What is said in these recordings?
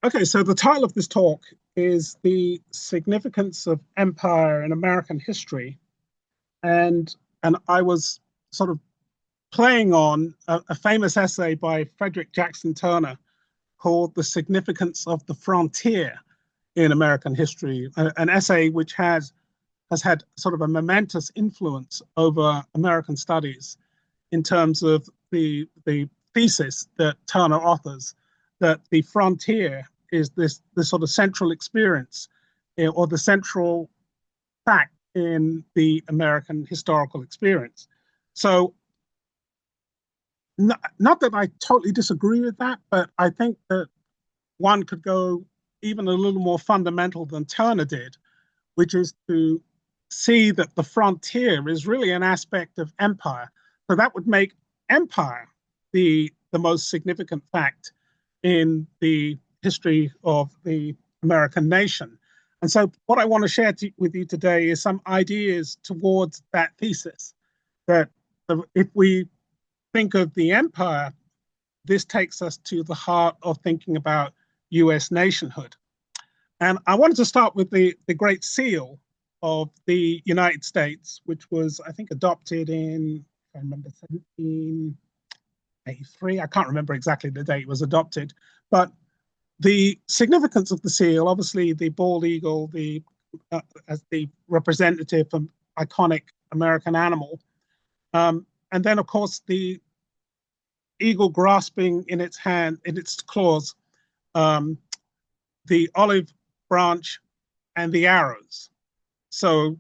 Okay, so the title of this talk is The Significance of Empire in American History. And I was sort of playing on a famous essay by Frederick Jackson Turner called The Significance of the Frontier in American History, an essay which has had sort of a momentous influence over American studies in terms of the thesis that Turner authors that the frontier is this sort of central experience or the central fact in the American historical experience. So, not that I totally disagree with that, but I think that one could go even a little more fundamental than Turner did, which is to see that the frontier is really an aspect of empire. So that would make empire the most significant fact in the history of the American nation. And so, what I want to share with you today is some ideas towards that thesis. That if we think of the empire, this takes us to the heart of thinking about US nationhood. And I wanted to start with the Great Seal of the United States, which was, I think, adopted in, I remember, 1783. I can't remember exactly the date it was adopted. But the significance of the seal, obviously, the bald eagle, as the representative and iconic American animal. And then, of course, the eagle grasping in its hand, in its claws, the olive branch and the arrows. So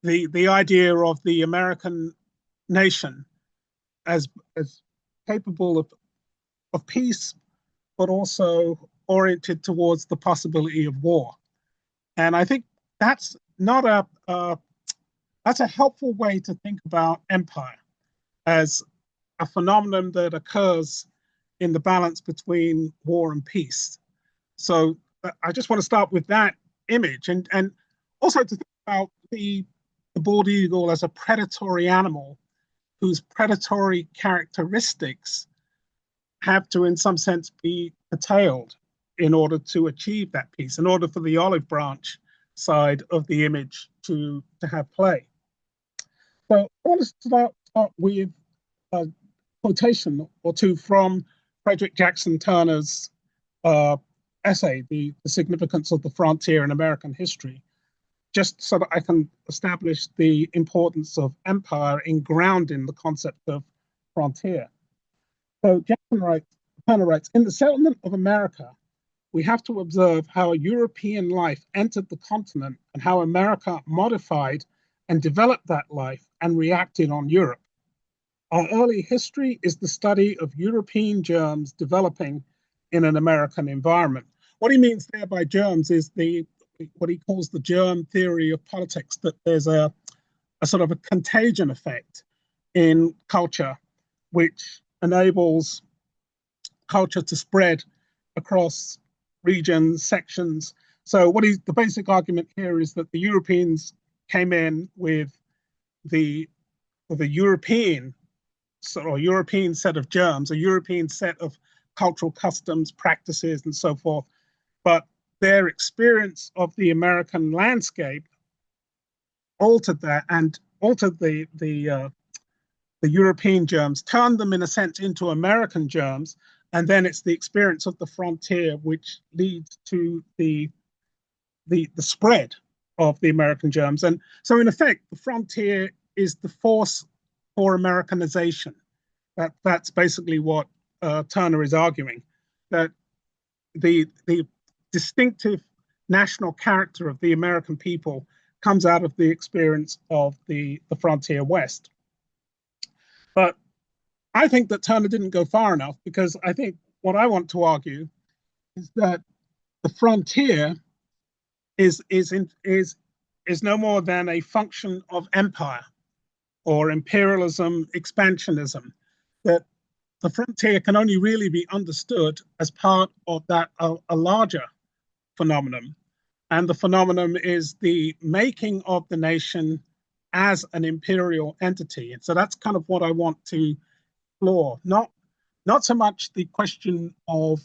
the idea of the American nation as capable of peace, but also oriented towards the possibility of war. And I think that's not that's a helpful way to think about empire as a phenomenon that occurs in the balance between war and peace. So I just want to start with that image and also to think about the bald eagle as a predatory animal whose predatory characteristics have to, in some sense, be curtailed in order to achieve that peace, in order for the olive branch side of the image to have play. So I want to start with a quotation or two from Frederick Jackson Turner's essay, the Significance of the Frontier in American History, just so that I can establish the importance of empire in grounding the concept of frontier. So Turner writes, in the settlement of America, we have to observe how European life entered the continent and how America modified and developed that life and reacted on Europe. Our early history is the study of European germs developing in an American environment. What he means there by germs is what he calls the germ theory of politics, that there's a sort of a contagion effect in culture, which enables culture to spread across regions, sections. So the basic argument here is that the Europeans came in with the European set of germs, a European set of cultural customs, practices, and so forth. But their experience of the American landscape altered that and altered the European germs, turned them in a sense into American germs, and then it's the experience of the frontier which leads to the spread of the American germs. And so, in effect, the frontier is the force for Americanization. That's basically what Turner is arguing, that the distinctive national character of the American people comes out of the experience of the frontier West. But I think that Turner didn't go far enough, because I think what I want to argue is that the frontier is no more than a function of empire or imperialism, expansionism, that the frontier can only really be understood as part of that a larger phenomenon. And the phenomenon is the making of the nation as an imperial entity. And so that's kind of what I want to explore, not so much the question of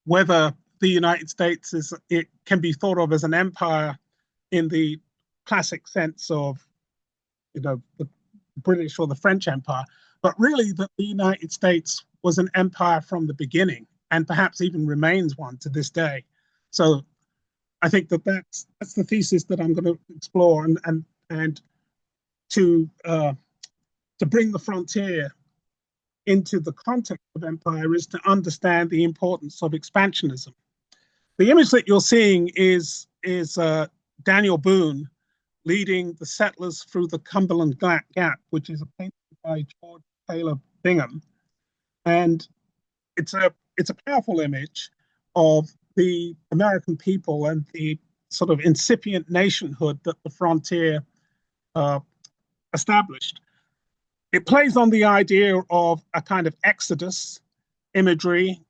whether the United States it can be thought of as an empire in the classic sense of, the British or the French Empire, but really that the United States was an empire from the beginning and perhaps even remains one to this day. So I think that's the thesis that I'm going to explore, and to bring the frontier into the context of empire is to understand the importance of expansionism. The image that you're seeing is Daniel Boone leading the settlers through the Cumberland Gap, which is a painting by George Taylor Bingham, and it's a powerful image of the American people and the sort of incipient nationhood that the frontier established. It plays on the idea of a kind of exodus imagery.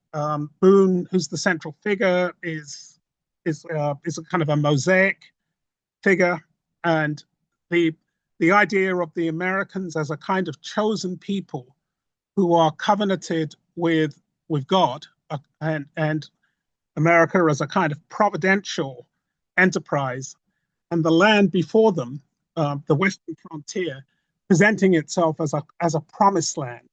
Boone, who's the central figure, is a kind of a mosaic figure, and the idea of the Americans as a kind of chosen people who are covenanted with God, and America as a kind of providential enterprise, and the land before them, the Western frontier, presenting itself as a promised land,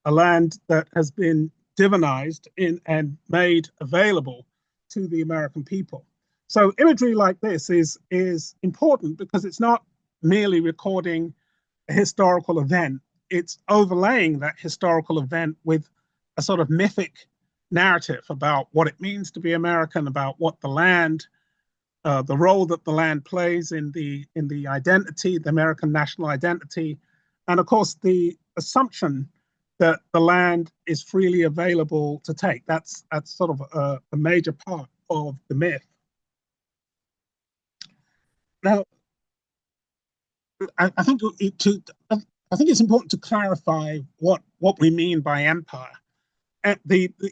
a land that has been divinized and made available to the American people. So imagery like this is important because it's not merely recording a historical event, it's overlaying that historical event with a sort of mythic narrative about what it means to be American, about what the land, the role that the land plays in the identity, the American national identity, and of course the assumption that the land is freely available to take. That's sort of a major part of the myth. Now, I think it's important to clarify what we mean by empire.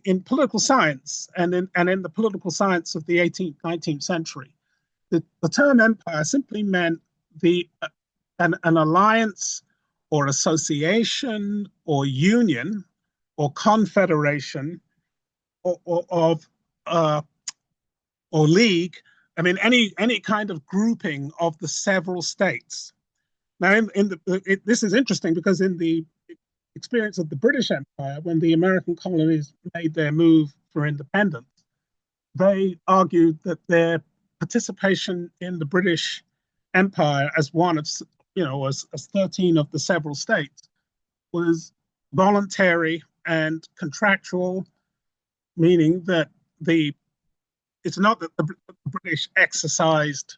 In political science and in the political science of the 18th, 19th century, the term empire simply meant an alliance or association or union or confederation or league. I mean, any kind of grouping of the several states. Now, this is interesting because in the experience of the British Empire, when the American colonies made their move for independence, they argued that their participation in the British Empire as one of, as 13 of the several states was voluntary and contractual, meaning that it's not that the British exercised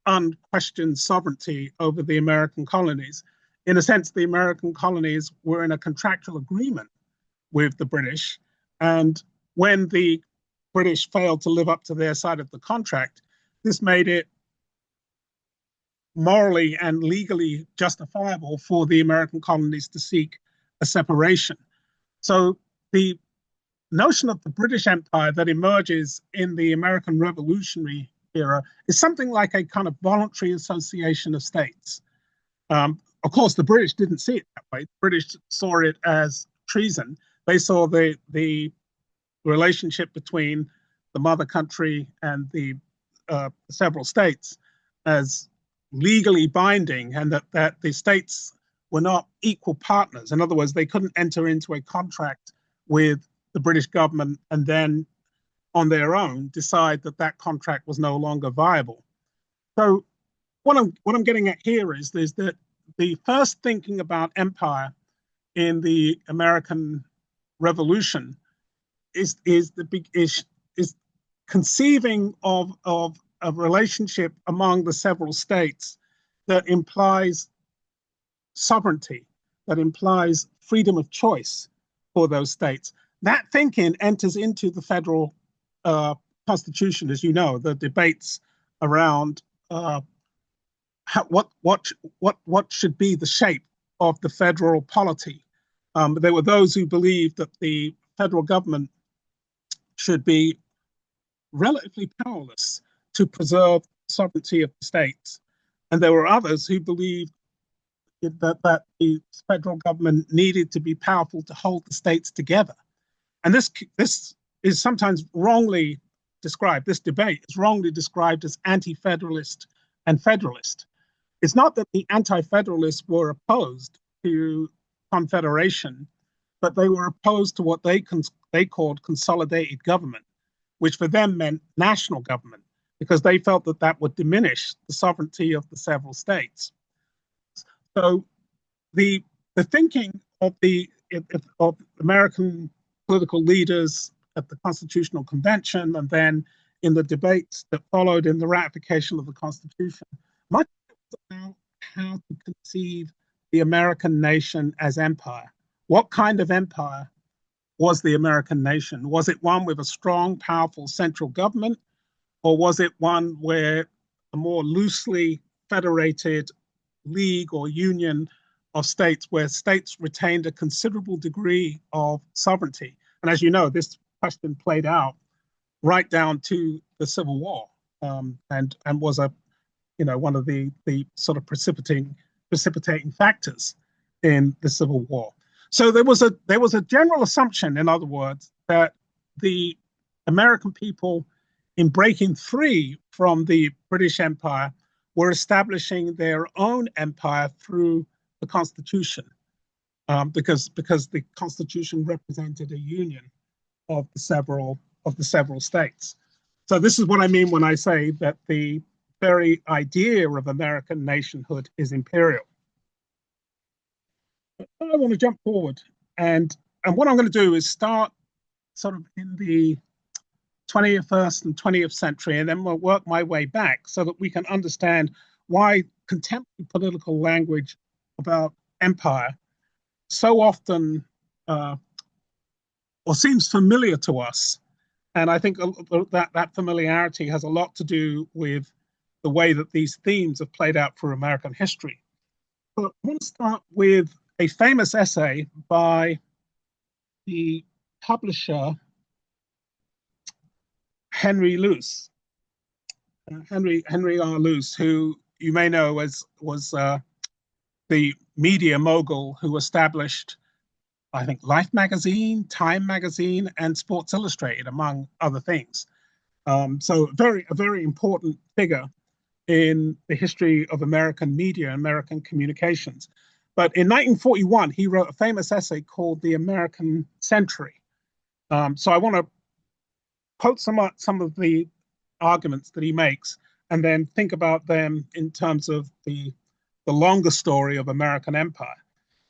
unquestioned sovereignty over the American colonies. In a sense, the American colonies were in a contractual agreement with the British, and when the British failed to live up to their side of the contract, this made it morally and legally justifiable for the American colonies to seek a separation. So the notion of the British Empire that emerges in the American Revolutionary era is something like a kind of voluntary association of states. Of course, the British didn't see it that way. The British saw it as treason. They saw the relationship between the mother country and the several states as legally binding, and that the states were not equal partners. In other words, they couldn't enter into a contract with the British government and then on their own decide that contract was no longer viable. So what I'm getting at here is that the first thinking about empire in the American Revolution is conceiving of a relationship among the several states that implies sovereignty, that implies freedom of choice for those states. That thinking enters into the federal Constitution, as you know, the debates around what should be the shape of the federal polity. There were those who believed that the federal government should be relatively powerless to preserve the sovereignty of the states, and there were others who believed that the federal government needed to be powerful to hold the states together. And this is sometimes wrongly described, this debate is wrongly described as anti-federalist and federalist. It's not that the anti-federalists were opposed to confederation, but they were opposed to what they called consolidated government, which for them meant national government, because they felt that that would diminish the sovereignty of the several states. So the thinking of the of American political leaders at the Constitutional Convention and then in the debates that followed in the ratification of the Constitution, much about how to conceive the American nation as empire. What kind of empire was the American nation? Was it one with a strong, powerful central government, or was it one where a more loosely federated league or union of states where states retained a considerable degree of sovereignty? And as you know, this question played out right down to the Civil War, and was one of the sort of precipitating factors in the Civil War. So there was a general assumption, in other words, that the American people, in breaking free from the British Empire, were establishing their own empire through the Constitution, because the Constitution represented a union of the several states. So this is what I mean when I say that the very idea of American nationhood is imperial. But I want to jump forward, and what I'm going to do is start sort of in the 21st and 20th century, and then we'll work my way back so that we can understand why contemporary political language about empire so often or seems familiar to us. And I think that familiarity has a lot to do with the way that these themes have played out through American history. But I want to start with a famous essay by the publisher Henry Luce, Henry R. Luce, who you may know as was the media mogul who established, I think, Life magazine, Time magazine, and Sports Illustrated, among other things. So a very important figure in the history of American media and American communications. But in 1941, he wrote a famous essay called The American Century. So I want to quote some of the arguments that he makes and then think about them in terms of the longer story of American empire.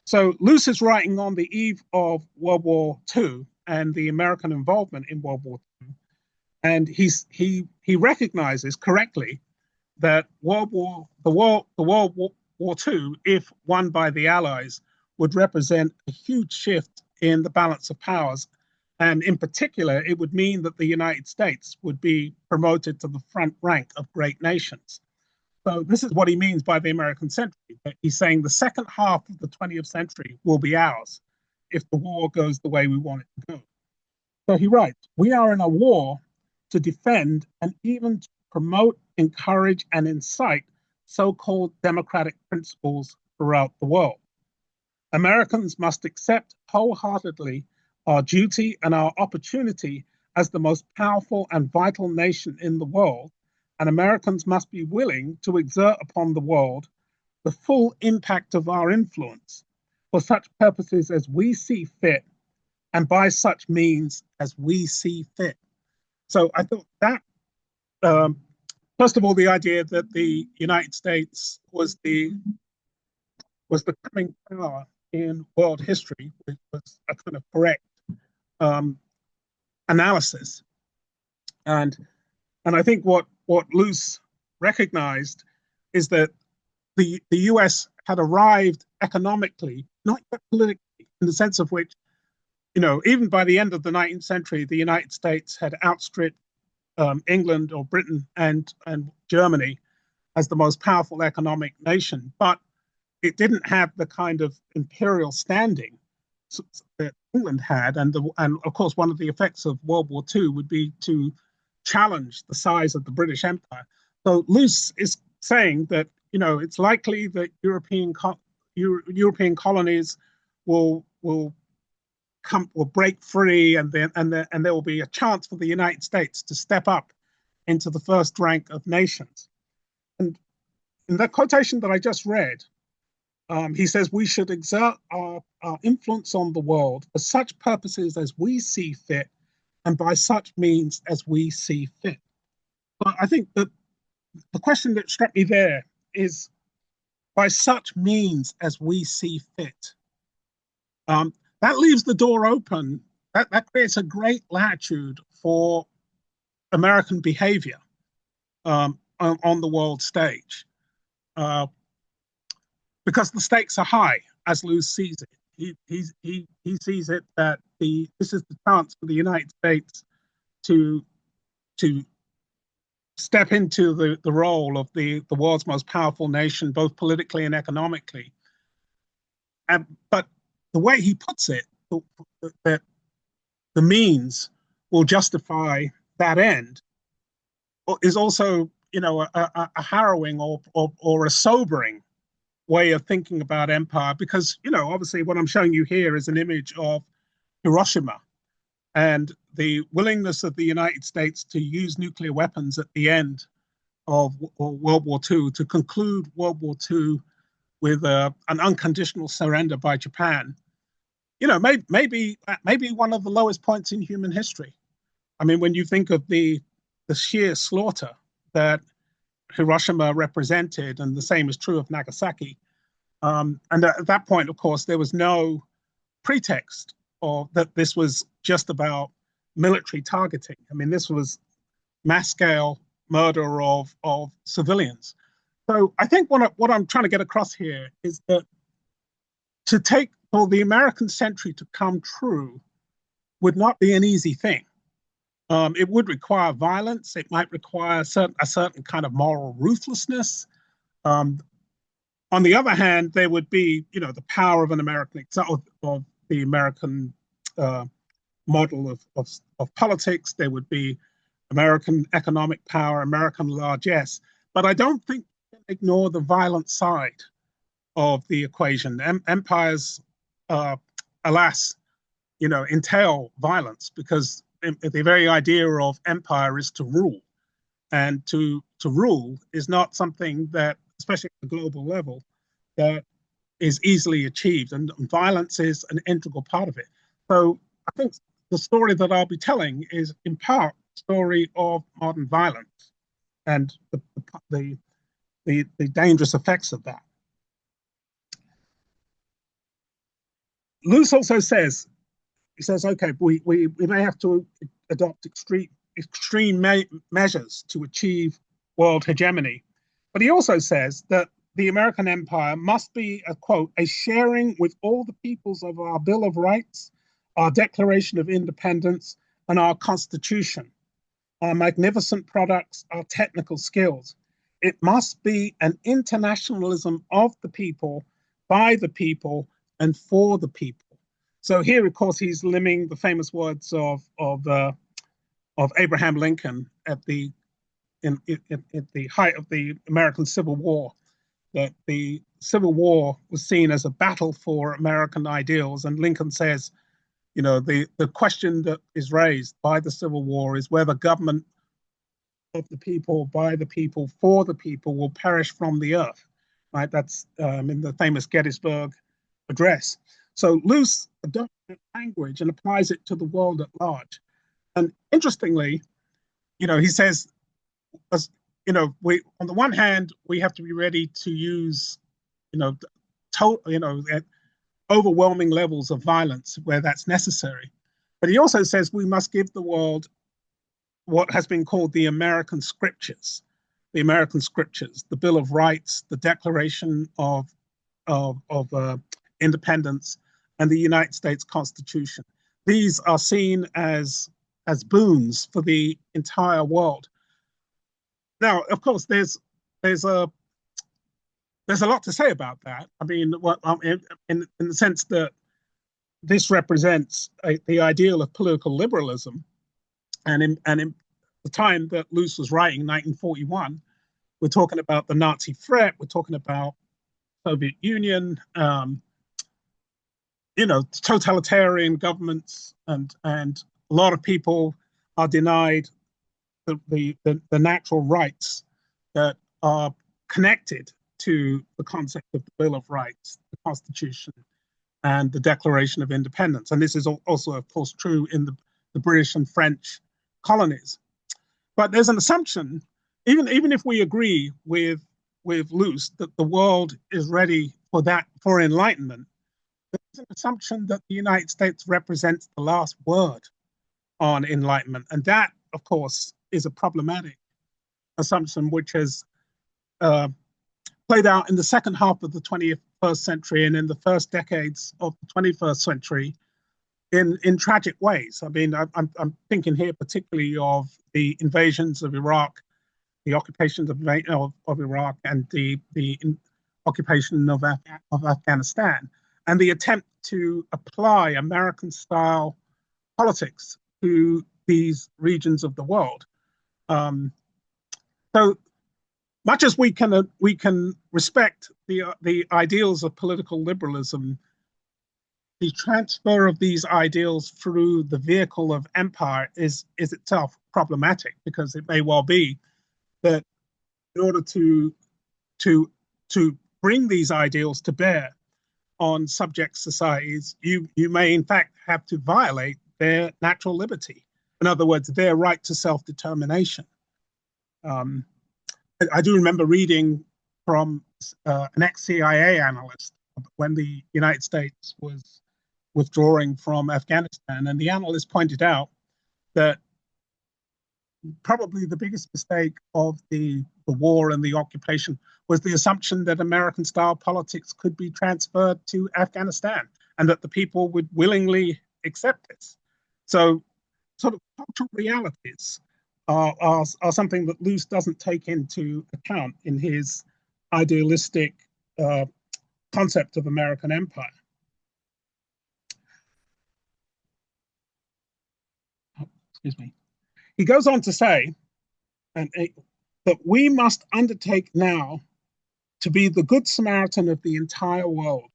So Luce is writing on the eve of World War II and the American involvement in World War II. And he recognizes correctly that World War II, if won by the Allies, would represent a huge shift in the balance of powers. And in particular, it would mean that the United States would be promoted to the front rank of great nations. So this is what he means by the American century. He's saying the second half of the 20th century will be ours if the war goes the way we want it to go. So he writes, "We are in a war to defend and even to promote, encourage, and incite so-called democratic principles throughout the world. Americans must accept wholeheartedly our duty and our opportunity as the most powerful and vital nation in the world, and Americans must be willing to exert upon the world the full impact of our influence for such purposes as we see fit and by such means as we see fit." So I thought that, first of all, the idea that the United States was the coming power in world history was a kind of correct analysis. And I think what Luce recognized is that the US had arrived economically, not yet politically, in the sense of which, even by the end of the 19th century, the United States had outstripped England or Britain and Germany as the most powerful economic nation, but it didn't have the kind of imperial standing that England had, and of course one of the effects of World War II would be to challenge the size of the British Empire. So Luce is saying that it's likely that European colonies will will break free, and there will be a chance for the United States to step up into the first rank of nations. And in that quotation that I just read, he says we should exert our influence on the world for such purposes as we see fit and by such means as we see fit. But I think that the question that struck me there is by such means as we see fit. That leaves the door open. That creates a great latitude for American behavior on the world stage. Because the stakes are high, as Luce sees it. He sees it that this is the chance for the United States to step into the role of the world's most powerful nation, both politically and economically. But the way he puts it, that the means will justify that end, is also, a harrowing or a sobering way of thinking about empire, because, obviously what I'm showing you here is an image of Hiroshima and the willingness of the United States to use nuclear weapons at the end of World War II, to conclude World War II with an unconditional surrender by Japan. Maybe one of the lowest points in human history. I mean, when you think of the sheer slaughter that Hiroshima represented, and the same is true of Nagasaki. And at that point, of course, there was no pretext or that this was just about military targeting. I mean, this was mass scale murder of civilians. So I think what I'm trying to get across here is that for the American century to come true would not be an easy thing. It would require violence. It might require a certain kind of moral ruthlessness. On the other hand, there would be, the power of of the American model of politics. There would be American economic power, American largesse. But I don't think we can ignore the violent side of the equation. Empires, alas, entail violence, because the very idea of empire is to rule. And to rule is not something that, especially at the global level, that is easily achieved. And violence is an integral part of it. So I think the story that I'll be telling is, in part, the story of modern violence and the dangerous effects of that. Luce also says, okay, we may have to adopt extreme measures to achieve world hegemony. But he also says that the American empire must be, quote, a sharing with all the peoples of our Bill of Rights, our Declaration of Independence, and our Constitution, our magnificent products, our technical skills. It must be an internationalism of the people, by the people, and for the people. So here, of course, he's limning the famous words of Abraham Lincoln at the height of the American Civil War, that the Civil War was seen as a battle for American ideals. And Lincoln says, the question that is raised by the Civil War is whether government of the people, by the people, for the people will perish from the earth. Right? That's in the famous Gettysburg Address. So Luce adopts that language and applies it to the world at large. And interestingly, he says, we, on the one hand, we have to be ready to use, overwhelming levels of violence where that's necessary. But he also says we must give the world what has been called the American Scriptures, the Bill of Rights, the Declaration of Independence, and the United States Constitution. These are seen as boons for the entire world. Now, of course, there's a lot to say about that. I mean, in the sense that this represents the ideal of political liberalism, and in the time that Luce was writing, 1941, we're talking about the Nazi threat. We're talking about Soviet Union. totalitarian governments, and a lot of people are denied the natural rights that are connected to the concept of the Bill of Rights, the Constitution, and the Declaration of Independence. And this is also, of course, true in the British and French colonies. But there's an assumption, even if we agree with Luce that the world is ready for enlightenment, there's an assumption that the United States represents the last word on enlightenment. And that, of course, is a problematic assumption which has played out in the second half of the 21st century and in the first decades of the 21st century in tragic ways. I mean, I'm thinking here particularly of the invasions of Iraq, the occupations of Iraq, and the occupation of Afghanistan, and the attempt to apply American-style politics to these regions of the world. So much as we can respect the ideals of political liberalism, the transfer of these ideals through the vehicle of empire is itself problematic, because it may well be that in order to bring these ideals to bear on subject societies, you may in fact have to violate their natural liberty. In other words, their right to self-determination. I do remember reading from an ex-CIA analyst when the United States was withdrawing from Afghanistan, and the analyst pointed out that probably the biggest mistake of the war and the occupation was the assumption that American-style politics could be transferred to Afghanistan, and that the people would willingly accept this. So sort of cultural realities are something that Luce doesn't take into account in his idealistic concept of American empire. Oh, excuse me. He goes on to say that we must undertake now to be the Good Samaritan of the entire world.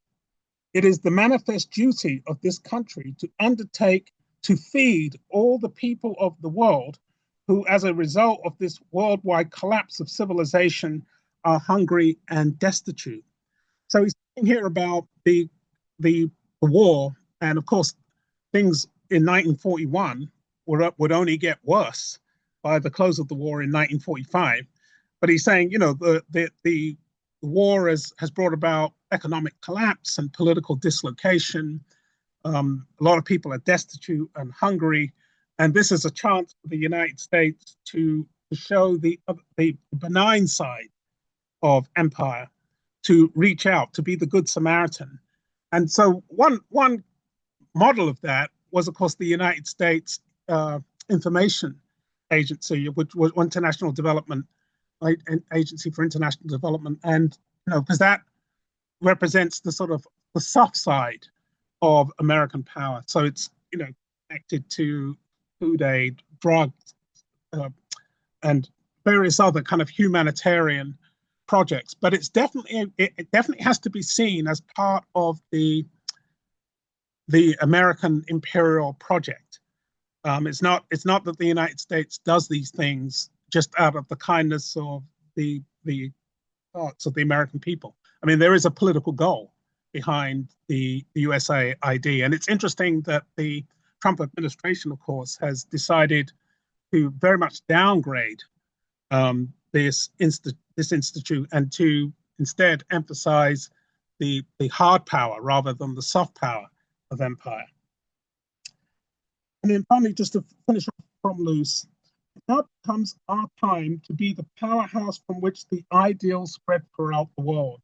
It is the manifest duty of this country to undertake to feed all the people of the world who, as a result of this worldwide collapse of civilization, are hungry and destitute. So he's talking here about the war, and of course, things in 1941 would only get worse by the close of the war in 1945. But he's saying, the war has brought about economic collapse and political dislocation. A lot of people are destitute and hungry, and this is a chance for the United States to show the benign side of empire, to reach out, to be the Good Samaritan. And so one model of that was, of course, the United States Information Agency, which was International Development Agency for International Development, and because that represents the sort of the soft side of American power. So it's connected to food aid, drugs, and various other kind of humanitarian projects. But it definitely has to be seen as part of the American imperial project. It's not that the United States does these things just out of the kindness of the hearts of the American people. I mean, there is a political goal behind the USA ID. And it's interesting that the Trump administration, of course, has decided to very much downgrade this institute, and to instead emphasize the hard power rather than the soft power of empire. And then finally, just to finish off from Luce, now comes our time to be the powerhouse from which the ideals spread throughout the world,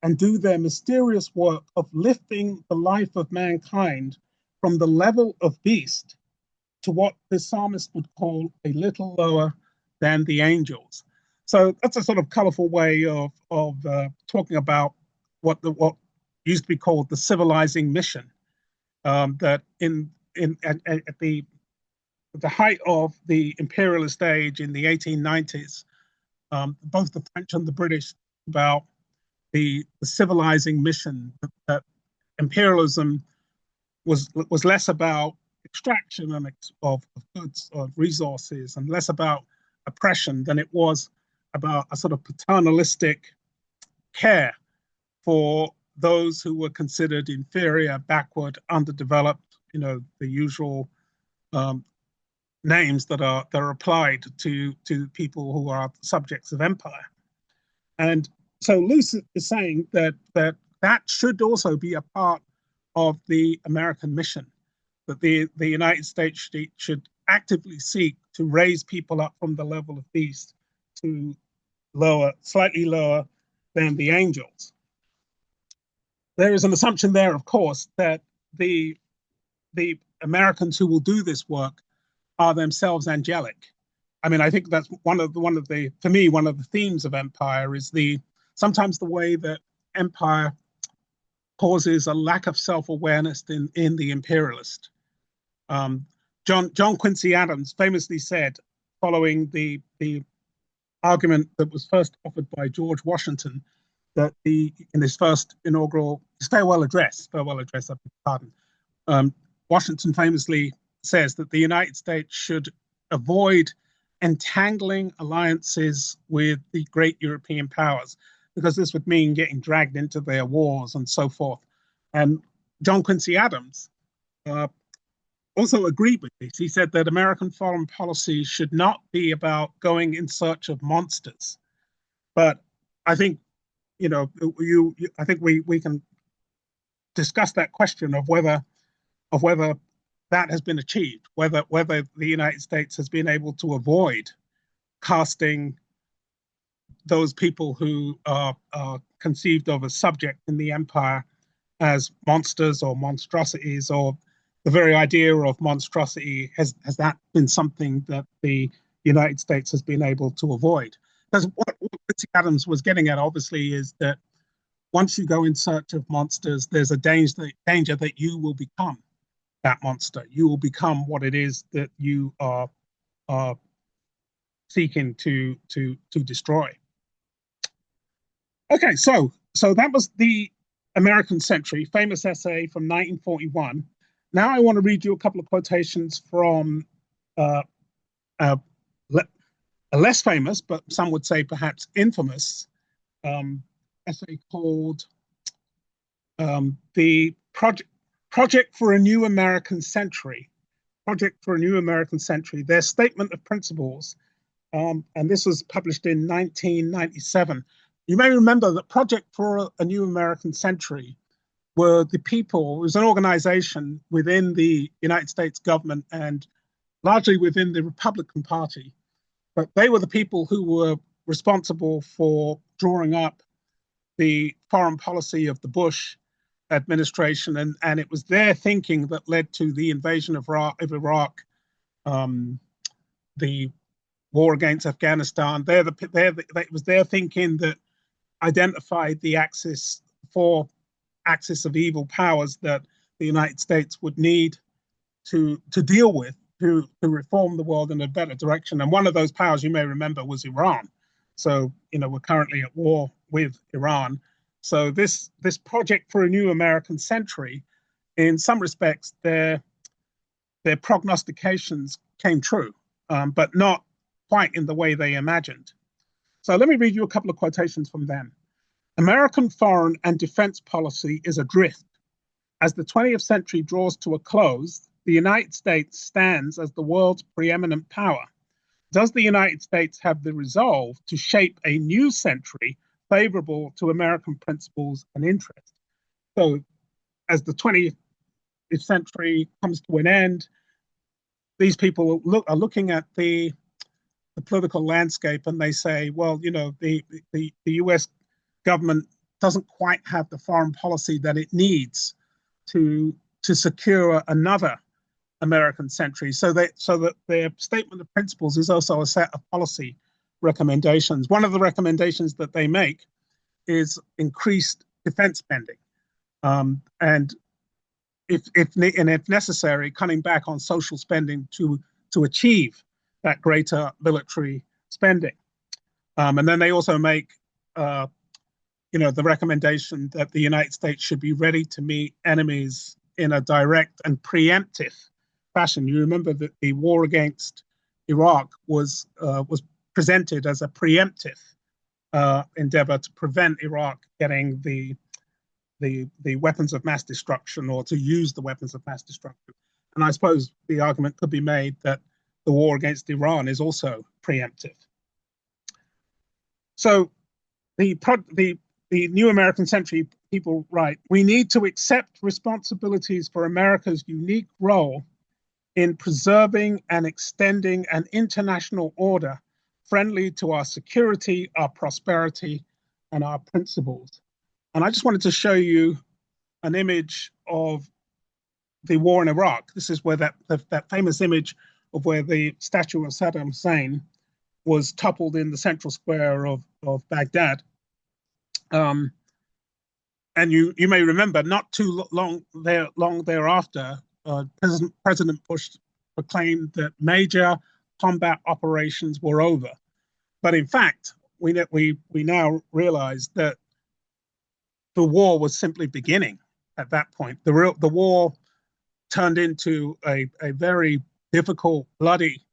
and do their mysterious work of lifting the life of mankind from the level of beast to what the psalmist would call a little lower than the angels. So that's a sort of colorful way of talking about what used to be called the civilizing mission. That at the height of the imperialist age in the 1890s, both the French and the British about the civilizing mission that imperialism was less about extraction of goods or resources, and less about oppression than it was about a sort of paternalistic care for those who were considered inferior, backward, underdeveloped, the usual names that are applied to people who are subjects of empire. And so Luce is saying that should also be a part of the American mission, that the United States should actively seek to raise people up from the level of beast to slightly lower than the angels. There is an assumption there, of course, that the Americans who will do this work are themselves angelic. I mean, I think that's one of the themes of empire is sometimes the way that empire causes a lack of self-awareness in the imperialist. John Quincy Adams famously said, following the argument that was first offered by George Washington, that in his first his farewell address, I beg your pardon, Washington famously says that the United States should avoid entangling alliances with the great European powers, because this would mean getting dragged into their wars and so forth. And John Quincy Adams also agreed with this. He said that American foreign policy should not be about going in search of monsters. But I think, I think we can discuss that question of whether that has been achieved, whether the United States has been able to avoid casting those people who are conceived of as subject in the empire as monsters or monstrosities, or the very idea of monstrosity, has that been something that the United States has been able to avoid? Because what Quincy Adams was getting at, obviously, is that once you go in search of monsters, there's a danger that you will become that monster. You will become what it is that you are seeking to destroy. Okay, so that was the American Century, famous essay from 1941. Now I want to read you a couple of quotations from a less famous, but some would say perhaps infamous, essay called The Project for a New American Century. Project for a New American Century, their statement of principles. And this was published in 1997. You may remember that Project for a New American Century were the people, it was an organization within the United States government and largely within the Republican Party. But they were the people who were responsible for drawing up the foreign policy of the Bush administration, and it was their thinking that led to the invasion of Iraq, the war against Afghanistan. It was their thinking that identified the axis of evil powers that the United States would need to deal with to reform the world in a better direction. And one of those powers, you may remember, was Iran. So, we're currently at war with Iran. So this Project for a New American Century, in some respects, their prognostications came true, but not quite in the way they imagined. So let me read you a couple of quotations from them. American foreign and defense policy is adrift. As the 20th century draws to a close, the United States stands as the world's preeminent power. Does the United States have the resolve to shape a new century favorable to American principles and interests? So as the 20th century comes to an end, these people are looking at the political landscape and they say, well, the US government doesn't quite have the foreign policy that it needs to secure another American century. So that their statement of principles is also a set of policy recommendations. One of the recommendations that they make is increased defense spending, and if necessary, cutting back on social spending to achieve that greater military spending. And then they also make the recommendation that the United States should be ready to meet enemies in a direct and preemptive fashion. You remember that the war against Iraq was presented as a preemptive endeavor to prevent Iraq getting the weapons of mass destruction, or to use the weapons of mass destruction. And I suppose the argument could be made that the war against Iran is also preemptive. So the New American Century people write, we need to accept responsibilities for America's unique role in preserving and extending an international order friendly to our security, our prosperity, and our principles. And I just wanted to show you an image of the war in Iraq. This is where that famous image of where the statue of Saddam Hussein was toppled in the central square of Baghdad. And you may remember, not too long thereafter, President Bush proclaimed that major combat operations were over. But in fact, we now realize that the war was simply beginning at that point. The war turned into a very difficult, bloody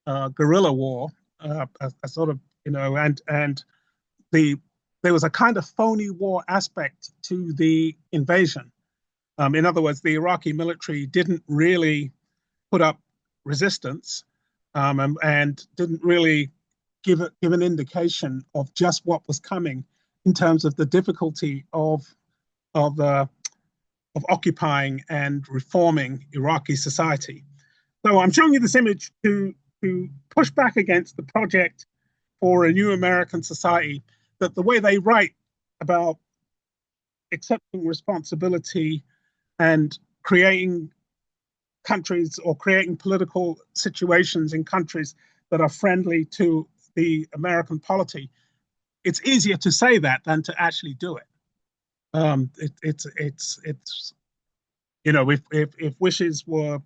guerrilla war, a sort of, and there was a kind of phony war aspect to the invasion. In other words, the Iraqi military didn't really put up resistance, and didn't really give an indication of just what was coming in terms of the difficulty of occupying and reforming Iraqi society. So I'm showing you this image to push back against the project for a new American society, that the way they write about accepting responsibility and creating countries, or creating political situations in countries that are friendly to the American polity, it's easier to say that than to actually do it. It's if wishes were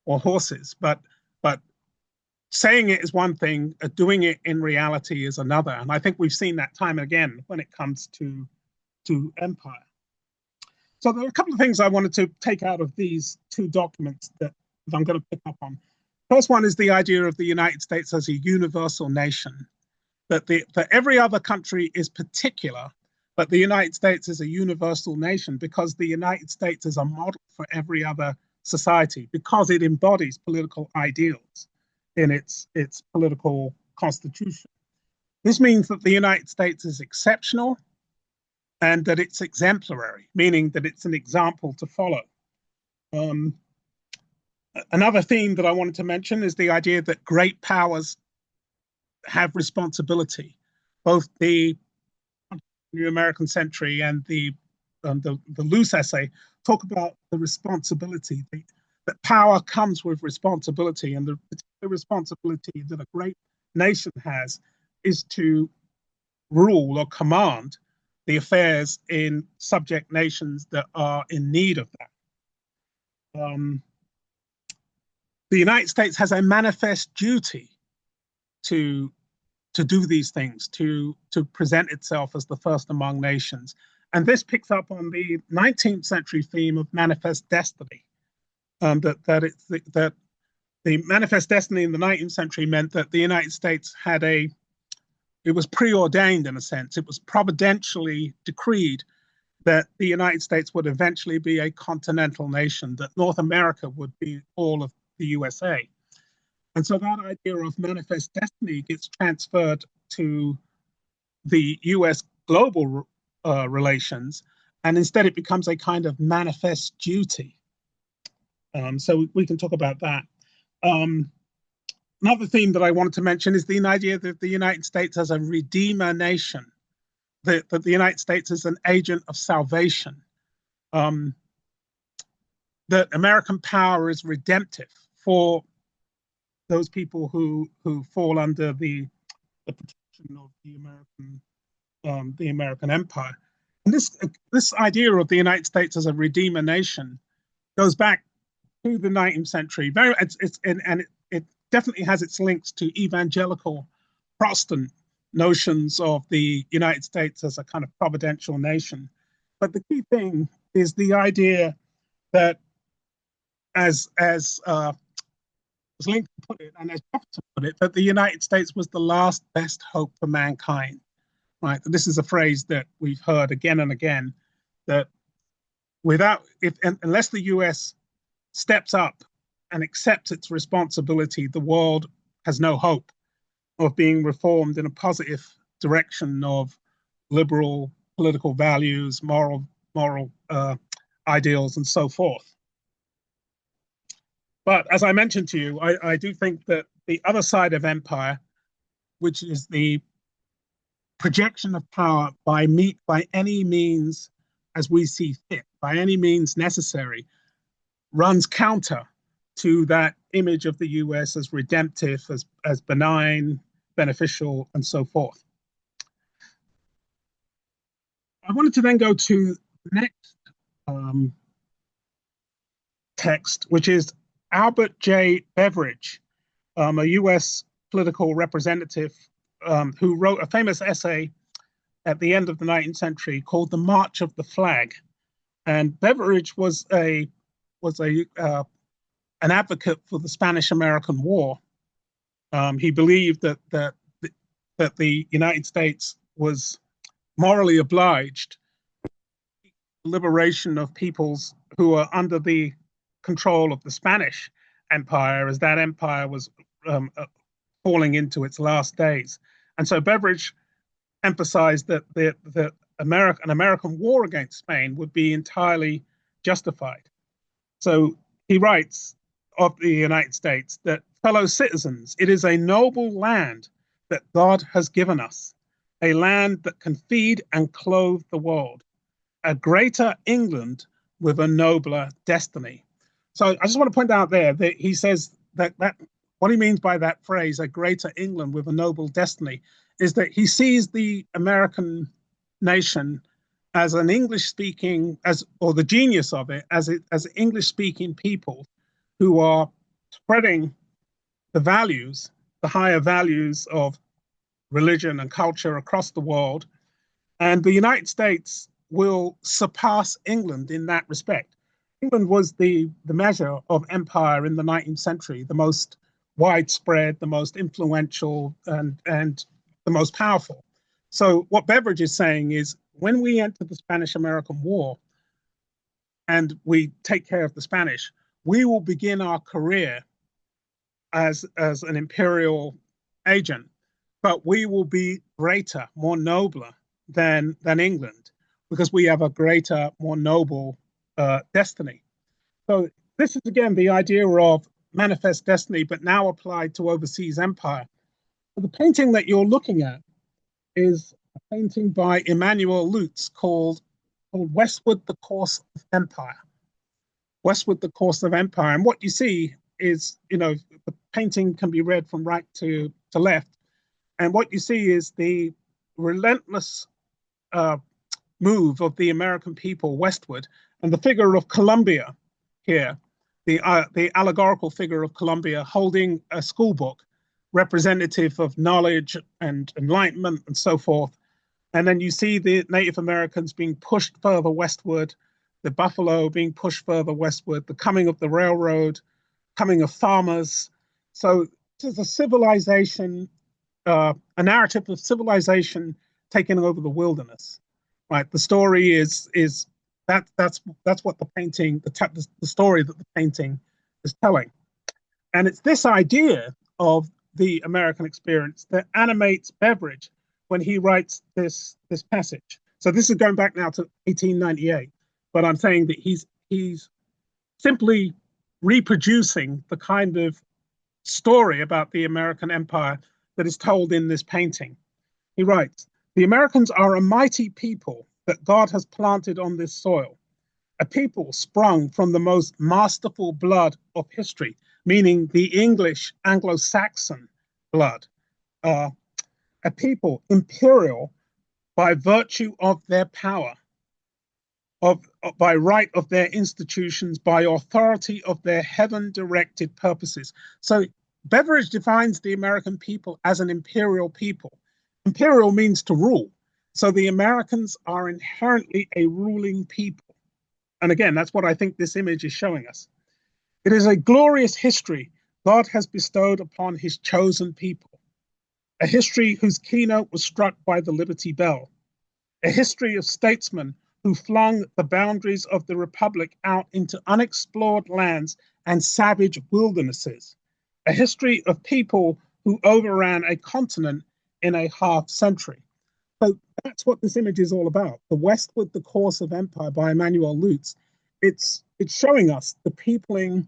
horses, but saying it is one thing, doing it in reality is another. And I think we've seen that time again when it comes to empire. So there are a couple of things I wanted to take out of these two documents that I'm going to pick up on. First one is the idea of the United States as a universal nation, that every other country is particular, but the United States is a universal nation because the United States is a model for every other society, because it embodies political ideals in its political constitution. This means that the United States is exceptional and that it's exemplary, meaning that it's an example to follow. Another theme that I wanted to mention is the idea that great powers have responsibility. Both the New American Century and the loose essay talk about the responsibility, that power comes with responsibility, and the particular responsibility that a great nation has is to rule or command the affairs in subject nations that are in need of that. The United States has a manifest duty to do these things, to present itself as the first among nations. And this picks up on the 19th century theme of manifest destiny. That the manifest destiny in the 19th century meant that the United States it was preordained in a sense. It was providentially decreed that the United States would eventually be a continental nation, that North America would be all of the USA. And so that idea of manifest destiny gets transferred to the US global relations, and instead it becomes a kind of manifest duty. So we can talk about that. Another theme that I wanted to mention is the idea that the United States as a redeemer nation, that the United States is an agent of salvation, that American power is redemptive for those people who fall under the protection of the American empire. And this idea of the United States as a redeemer nation goes back to the 19th century. It definitely has its links to evangelical Protestant notions of the United States as a kind of providential nation. But the key thing is the idea that, as Lincoln put it, and as Jefferson put it, that the United States was the last best hope for mankind. Right? This is a phrase that we've heard again and again. That unless the U.S. steps up and accepts its responsibility, the world has no hope of being reformed in a positive direction of liberal political values, moral ideals, and so forth. But as I mentioned to you, I do think that the other side of empire, which is the projection of power by any means as we see fit, by any means necessary, runs counter to that image of the US as redemptive, as benign, beneficial, and so forth. I wanted to then go to the next text, which is Albert J. Beveridge, a US political representative who wrote a famous essay at the end of the 19th century called The March of the Flag. And Beveridge was an advocate for the Spanish-American War. He believed that the United States was morally obliged to the liberation of peoples who were under the control of the Spanish Empire, as that empire was falling into its last days. And so Beveridge emphasized that an American war against Spain would be entirely justified. So he writes of the United States that, fellow citizens, it is a noble land that God has given us, a land that can feed and clothe the world, a greater England with a nobler destiny. So I just want to point out there that he says that what he means by that phrase, a greater England with a noble destiny, is that he sees the American nation as an English-speaking, or the genius of it, as English-speaking people who are spreading the values, the higher values of religion and culture across the world. And the United States will surpass England in that respect. England was the measure of empire in the 19th century, the most widespread, the most influential, and the most powerful. So what Beveridge is saying is, when we enter the Spanish-American War and we take care of the Spanish, we will begin our career as an imperial agent, but we will be greater, more nobler than England, because we have a greater, more noble destiny. So this is, again, the idea of manifest destiny, but now applied to overseas empire. The painting that you're looking at is a painting by Emmanuel Lutz called Westward, the Course of Empire. Westward, the Course of Empire. And what you see is, the painting can be read from right to left. And what you see is the relentless move of the American people westward, and the figure of Columbia here, the allegorical figure of Columbia holding a school book representative of knowledge and enlightenment and so forth. And then you see the Native Americans being pushed further westward, the buffalo being pushed further westward, the coming of the railroad, coming of farmers. So this is a civilization, a narrative of civilization taking over the wilderness, right? The story is that's what the painting, the story that the painting is telling. And it's this idea of the American experience that animates Beveridge when he writes this passage. So this is going back now to 1898, but I'm saying that he's simply reproducing the kind of story about the American empire that is told in this painting. He writes, "The Americans are a mighty people that God has planted on this soil, a people sprung from the most masterful blood of history," meaning the English Anglo-Saxon blood, a people imperial by virtue of their power, by right of their institutions, by authority of their heaven-directed purposes. So Beveridge defines the American people as an imperial people. Imperial means to rule. So the Americans are inherently a ruling people. And again, that's what I think this image is showing us. It is a glorious history God has bestowed upon his chosen people, a history whose keynote was struck by the Liberty Bell, a history of statesmen who flung the boundaries of the Republic out into unexplored lands and savage wildernesses, a history of people who overran a continent in a half century. So that's what this image is all about. The Westward, the Course of Empire by Emmanuel Lutz. It's showing us the peopling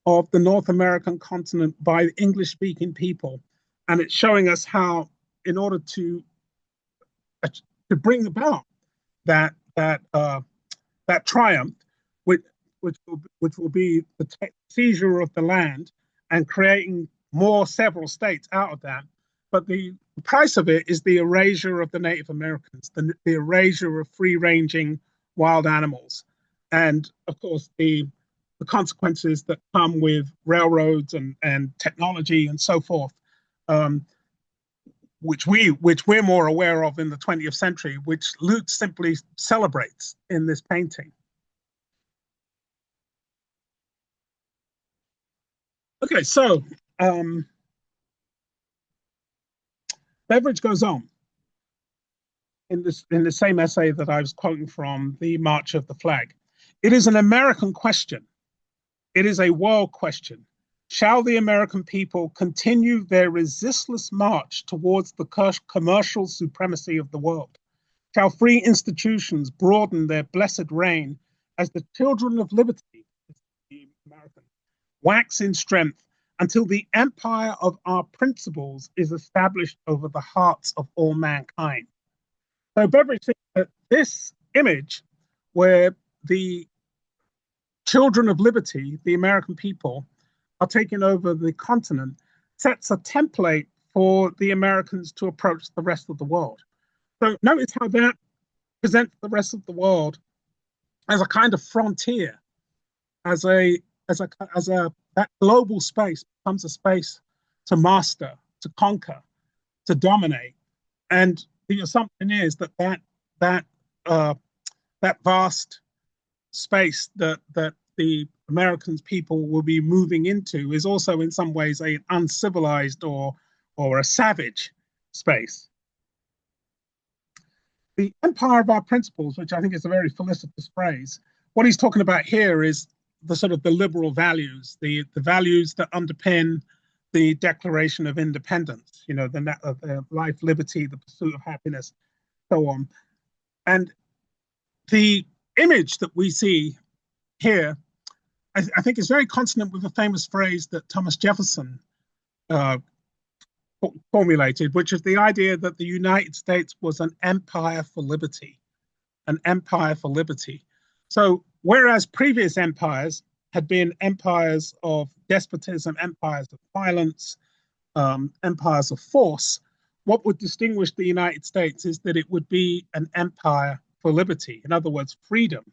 of the North American continent by English-speaking people, and it's showing us how, in order to bring about that triumph, which will be the seizure of the land and creating more several states out of that. But the price of it is the erasure of the Native Americans, the erasure of free-ranging wild animals, and of course the consequences that come with railroads and technology and so forth, which we're more aware of in the 20th century, which Lutz simply celebrates in this painting. Okay, so Beveridge goes on in the same essay that I was quoting from, The March of the Flag. It is an American question. It is a world question. Shall the American people continue their resistless march towards the commercial supremacy of the world? Shall free institutions broaden their blessed reign as the children of liberty, the American, wax in strength until the empire of our principles is established over the hearts of all mankind? So Beveridge thinks that this image, where the children of liberty, the American people, are taking over the continent, sets a template for the Americans to approach the rest of the world. So notice how that presents the rest of the world as a kind of frontier, as that global space becomes a space to master, to conquer, to dominate. And the assumption is that vast space that the Americans people will be moving into is also in some ways an uncivilized or a savage space. The empire of our principles, which I think is a very felicitous phrase, what he's talking about here is the sort of the liberal values, the values that underpin the Declaration of Independence, you know, the life, liberty, the pursuit of happiness, so on. And the image that we see here, I think, is very consonant with a famous phrase that Thomas Jefferson formulated, which is the idea that the United States was an empire for liberty, an empire for liberty. So whereas previous empires had been empires of despotism, empires of violence, empires of force, what would distinguish the United States is that it would be an empire for liberty. In other words, freedom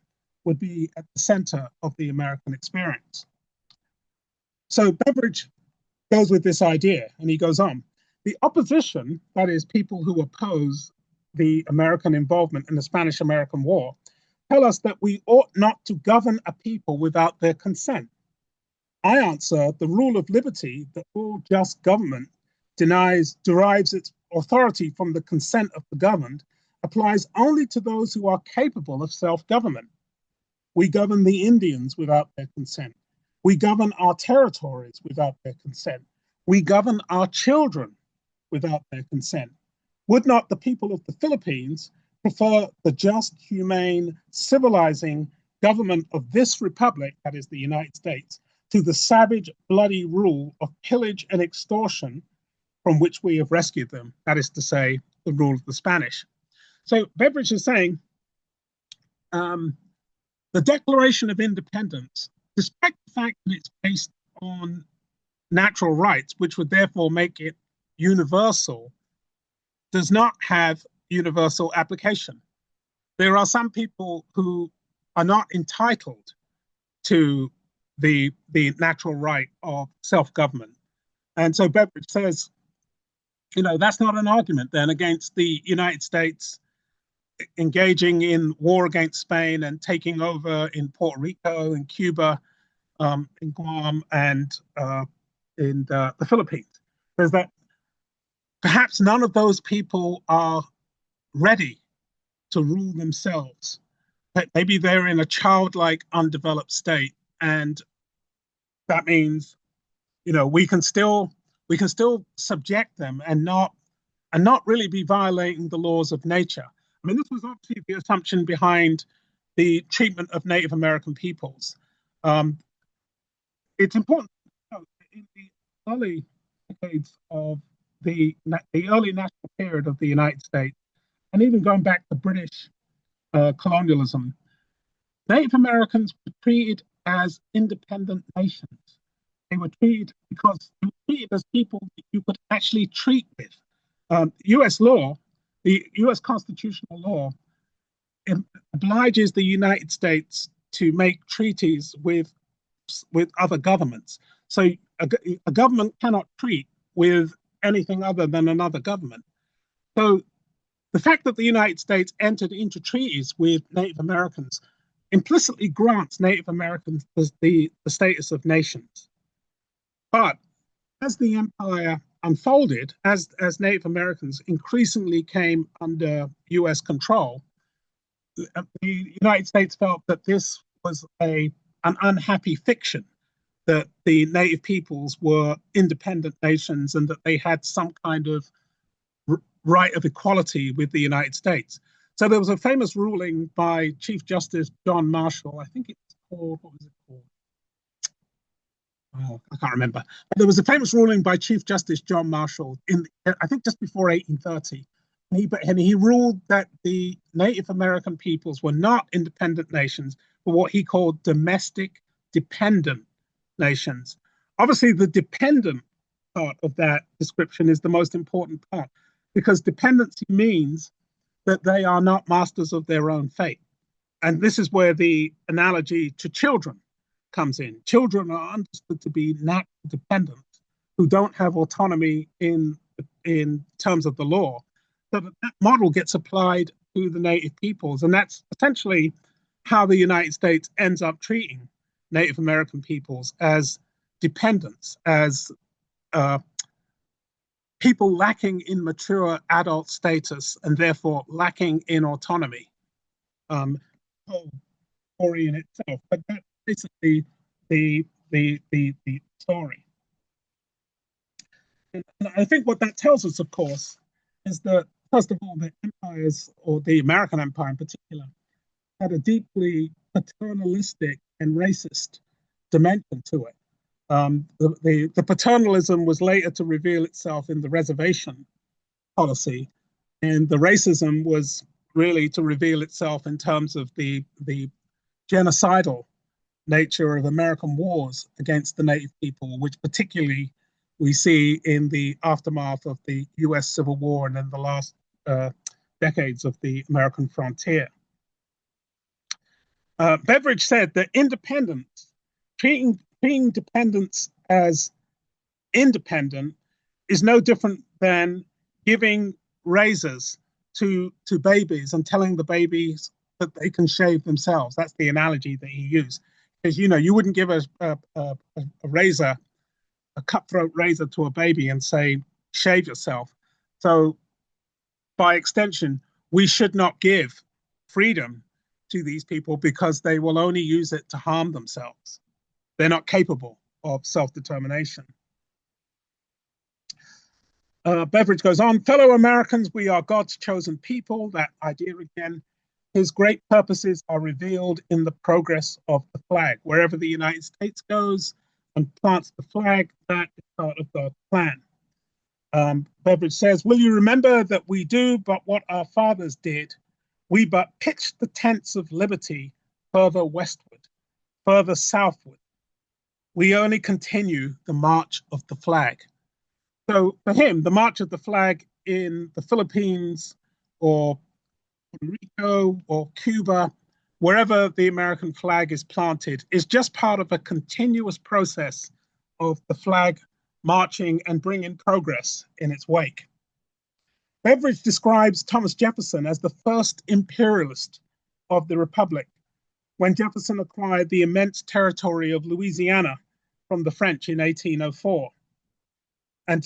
would be at the center of the American experience. So Beveridge goes with this idea, and he goes on. The opposition, that is, people who oppose the American involvement in the Spanish-American War, tell us that we ought not to govern a people without their consent. I answer, the rule of liberty that all just government derives its authority from the consent of the governed, applies only to those who are capable of self-government. We govern the Indians without their consent. We govern our territories without their consent. We govern our children without their consent. Would not the people of the Philippines prefer the just, humane, civilizing government of this republic, that is the United States, to the savage, bloody rule of pillage and extortion from which we have rescued them, that is to say, the rule of the Spanish? So Beveridge is saying, the Declaration of Independence, despite the fact that it's based on natural rights, which would therefore make it universal, does not have universal application. There are some people who are not entitled to the natural right of self-government. And so Beveridge says, you know, that's not an argument then against the United States engaging in war against Spain and taking over in Puerto Rico, in Cuba, in Guam, and in the Philippines. There's that perhaps none of those people are ready to rule themselves. Maybe they're in a childlike, undeveloped state, and that means, we can still subject them and not really be violating the laws of nature. I mean, this was obviously the assumption behind the treatment of Native American peoples. Um, it's important to note that in the early decades of the early national period of the United States, and even going back to British colonialism, Native Americans were treated as independent nations. They were treated because they were treated as people that you could actually treat with. U.S. law, the U.S. constitutional law, obliges the United States to make treaties with other governments. So a government cannot treat with anything other than another government. So the fact that the United States entered into treaties with Native Americans implicitly grants Native Americans the status of nations. But as the empire unfolded, as Native Americans increasingly came under US control, the United States felt that this was an unhappy fiction, that the native peoples were independent nations and that they had some kind of right of equality with the United States. So there was a famous ruling by Chief Justice John Marshall. I think it's called, what was it called? Oh, I can't remember. But there was a famous ruling by Chief Justice John Marshall I think just before 1830. And he ruled that the Native American peoples were not independent nations, but what he called domestic dependent nations. Obviously, the dependent part of that description is the most important part, because dependency means that they are not masters of their own fate. And this is where the analogy to children comes in. Children are understood to be natural dependents who don't have autonomy in terms of the law. So that model gets applied to the native peoples, and that's essentially how the United States ends up treating Native American peoples, as dependents, as people lacking in mature adult status and therefore lacking in autonomy. Whole story in itself, but that's basically the story. And I think what that tells us, of course, is that first of all, the empires, or the American empire in particular, had a deeply paternalistic and racist dimension to it. The paternalism was later to reveal itself in the reservation policy, and the racism was really to reveal itself in terms of the genocidal nature of American wars against the native people, which particularly we see in the aftermath of the US Civil War and in the last decades of the American frontier. Beveridge said that independence, treating dependents as independent, is no different than giving razors to babies and telling the babies that they can shave themselves. That's the analogy that he used. Because, you wouldn't give a razor, a cutthroat razor, to a baby and say, shave yourself. So by extension, we should not give freedom to these people, because they will only use it to harm themselves. They're not capable of self-determination. Beveridge goes on, fellow Americans, we are God's chosen people. That idea again. His great purposes are revealed in the progress of the flag. Wherever the United States goes and plants the flag, that is part of God's plan. Beveridge says, will you remember that we do but what our fathers did? We but pitched the tents of liberty further westward, further southward. We only continue the march of the flag. So for him, the march of the flag in the Philippines or Puerto Rico or Cuba, wherever the American flag is planted, is just part of a continuous process of the flag marching and bringing progress in its wake. Beveridge describes Thomas Jefferson as the first imperialist of the Republic when Jefferson acquired the immense territory of Louisiana from the French in 1804. And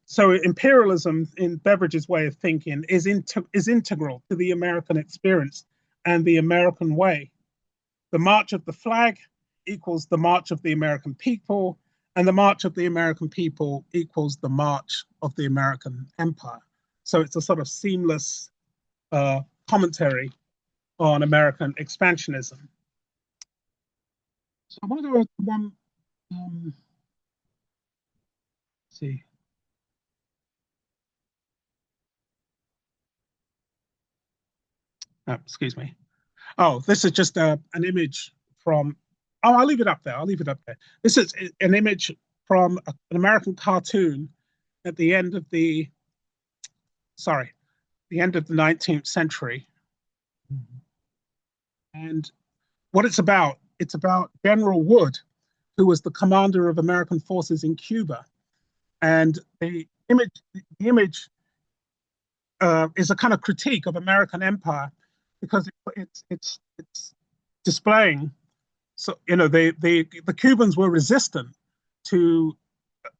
so imperialism, in Beveridge's way of thinking, is integral to the American experience and the American way. The march of the flag equals the march of the American people, and the march of the American people equals the march of the American empire. So it's a sort of seamless commentary on American expansionism. So I want to go to one. Let's see. Oh, excuse me. Oh, this is just an image from. Oh, I'll leave it up there. I'll leave it up there. This is an image from an American cartoon at the end of the. Sorry, the end of the 19th century. And what it's about General Wood, who was the commander of American forces in Cuba. And the image is a kind of critique of American empire because it's displaying. So the Cubans were resistant to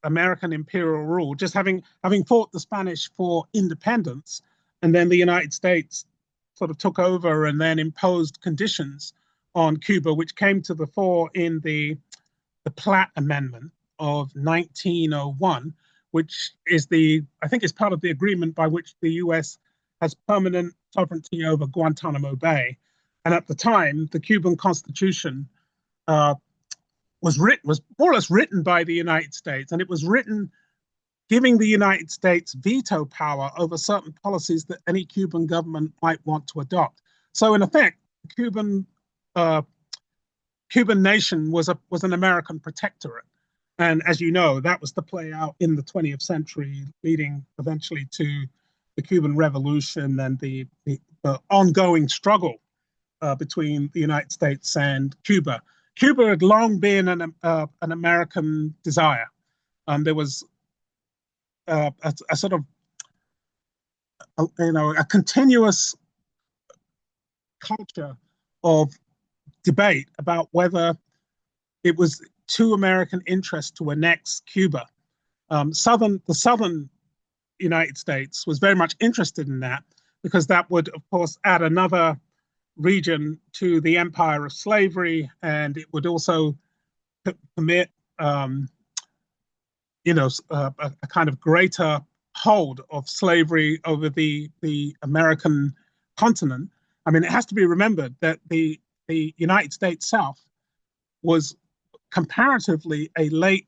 American imperial rule, just having fought the Spanish for independence, and then the United States sort of took over and then imposed conditions on Cuba, which came to the fore in the Platt Amendment of 1901, which is I think is part of the agreement by which the US has permanent sovereignty over Guantanamo Bay. And at the time, the Cuban Constitution was more or less written by the United States, and it was written giving the United States veto power over certain policies that any Cuban government might want to adopt. So in effect, the Cuban nation was an American protectorate. And as you know, that was to play out in the 20th century, leading eventually to the Cuban Revolution and the ongoing struggle between the United States and Cuba. Cuba had long been an American desire. There was a sort of a continuous culture of debate about whether it was to American interest to annex Cuba. The southern United States was very much interested in that because that would, of course, add another region to the empire of slavery, and it would also permit a kind of greater hold of slavery over the American continent. I mean, it has to be remembered that the United States South was comparatively a late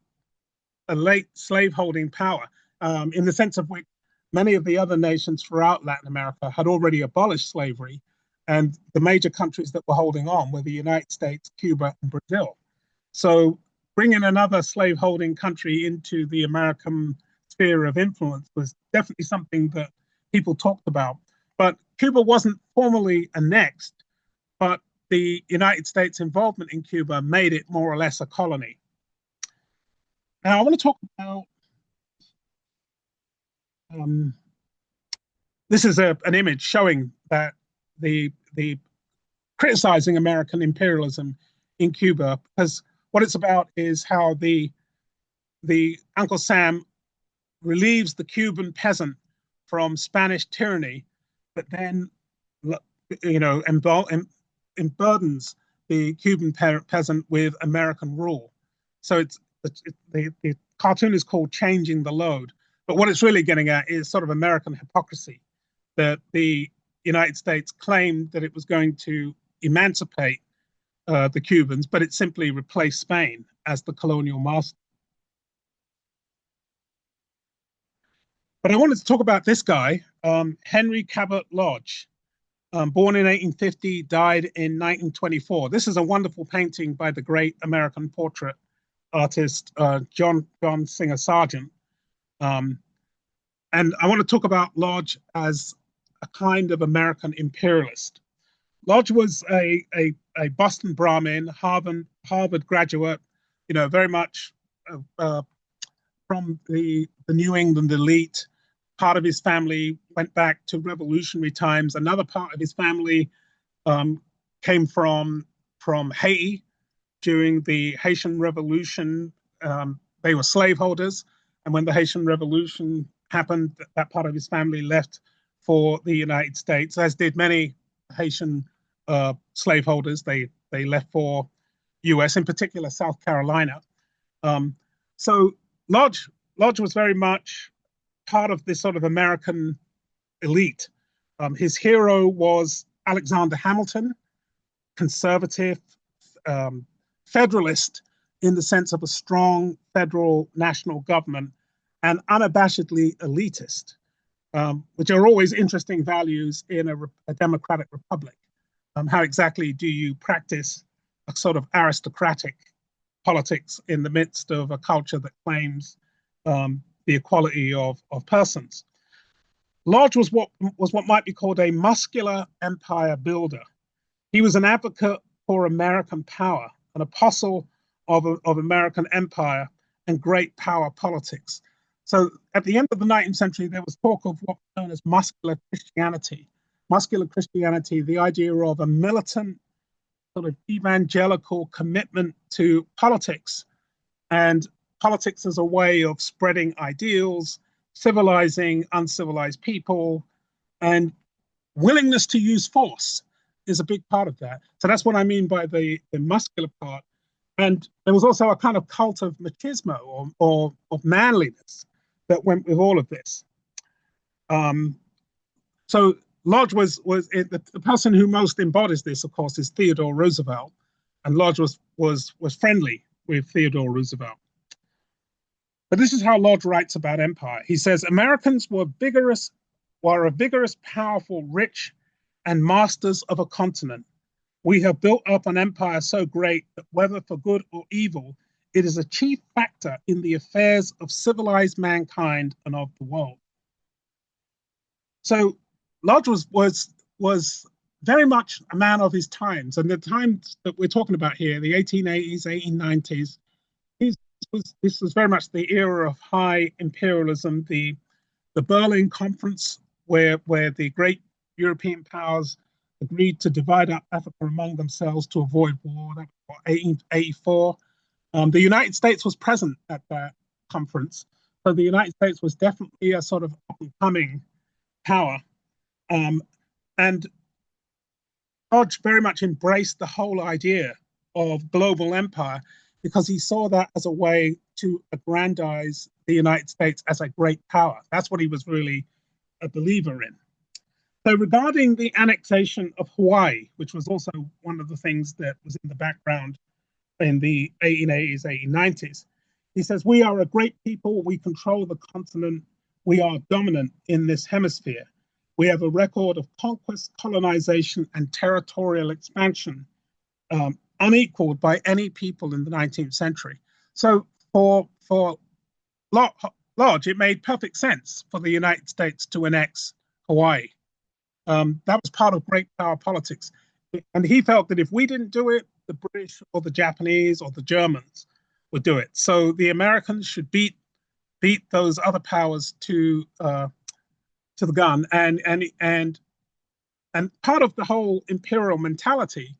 slaveholding power, in the sense of which many of the other nations throughout Latin America had already abolished slavery, and the major countries that were holding on were the United States, Cuba, and Brazil. So bringing another slaveholding country into the American sphere of influence was definitely something that people talked about. But Cuba wasn't formally annexed, but the United States involvement in Cuba made it more or less a colony. Now, I want to talk about this is an image showing that the criticizing American imperialism in Cuba, because what it's about is how the Uncle Sam relieves the Cuban peasant from Spanish tyranny, but then emburdens the Cuban peasant with American rule. So the cartoon is called Changing the Load. But what it's really getting at is sort of American hypocrisy, that the United States claimed that it was going to emancipate the Cubans, but it simply replaced Spain as the colonial master. But I wanted to talk about this guy, Henry Cabot Lodge, born in 1850, died in 1924. This is a wonderful painting by the great American portrait artist John Singer Sargent. And I want to talk about Lodge as a kind of American imperialist. Lodge was a Boston Brahmin, Harvard graduate, very much from the New England elite, part of his family went back to revolutionary times. Another part of his family came from Haiti during the Haitian Revolution. They were slaveholders, and when the Haitian Revolution happened, that part of his family left for the United States, as did many Haitian slaveholders. They left for U.S., in particular South Carolina. So Lodge was very much part of this sort of American elite. His hero was Alexander Hamilton, conservative, federalist in the sense of a strong federal national government, and unabashedly elitist, which are always interesting values in a democratic republic. How exactly do you practice a sort of aristocratic politics in the midst of a culture that claims the equality of persons? Lodge was what might be called a muscular empire builder. He was an advocate for American power, an apostle of American empire and great power politics. So at the end of the 19th century, there was talk of what was known as muscular Christianity. Muscular Christianity, the idea of a militant sort of evangelical commitment to politics, and politics as a way of spreading ideals, civilizing uncivilized people, and willingness to use force is a big part of that. So that's what I mean by the muscular part. And there was also a kind of cult of machismo or of manliness that went with all of this. So Lodge was the person who most embodies this, of course, is Theodore Roosevelt, and Lodge was friendly with Theodore Roosevelt. But this is how Lodge writes about empire. He says, Americans were a vigorous, powerful, rich, and masters of a continent. We have built up an empire so great that whether for good or evil, it is a chief factor in the affairs of civilized mankind and of the world. So Lodge was very much a man of his times, and the times that we're talking about here, the 1880s, 1890s, this was very much the era of high imperialism, the Berlin Conference, where the great European powers agreed to divide up Africa among themselves to avoid war. That was 1884. The United States was present at that conference, so the United States was definitely a sort of up-and-coming power. And Lodge very much embraced the whole idea of global empire because he saw that as a way to aggrandize the United States as a great power. That's what he was really a believer in. So regarding the annexation of Hawaii, which was also one of the things that was in the background in the 1880s, 1890s, he says, we are a great people, we control the continent, we are dominant in this hemisphere. We have a record of conquest, colonization, and territorial expansion unequaled by any people in the 19th century. So for Lodge, it made perfect sense for the United States to annex Hawaii. That was part of great power politics. And he felt that if we didn't do it, the British or the Japanese or the Germans would do it. So the Americans should beat those other powers to the gun. And part of the whole imperial mentality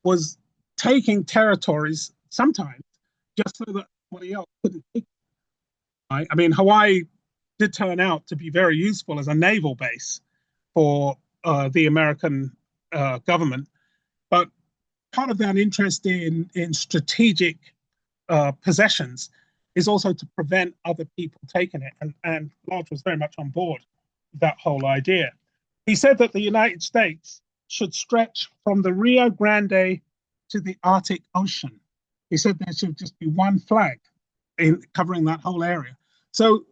was taking territories sometimes just so that somebody else couldn't take it. Right? I mean, Hawaii did turn out to be very useful as a naval base for the American government, but part of that interest in strategic possessions is also to prevent other people taking it, and Lodge was very much on board with that whole idea. He said that the United States should stretch from the Rio Grande to the Arctic Ocean. He said there should just be one flag in covering that whole area. So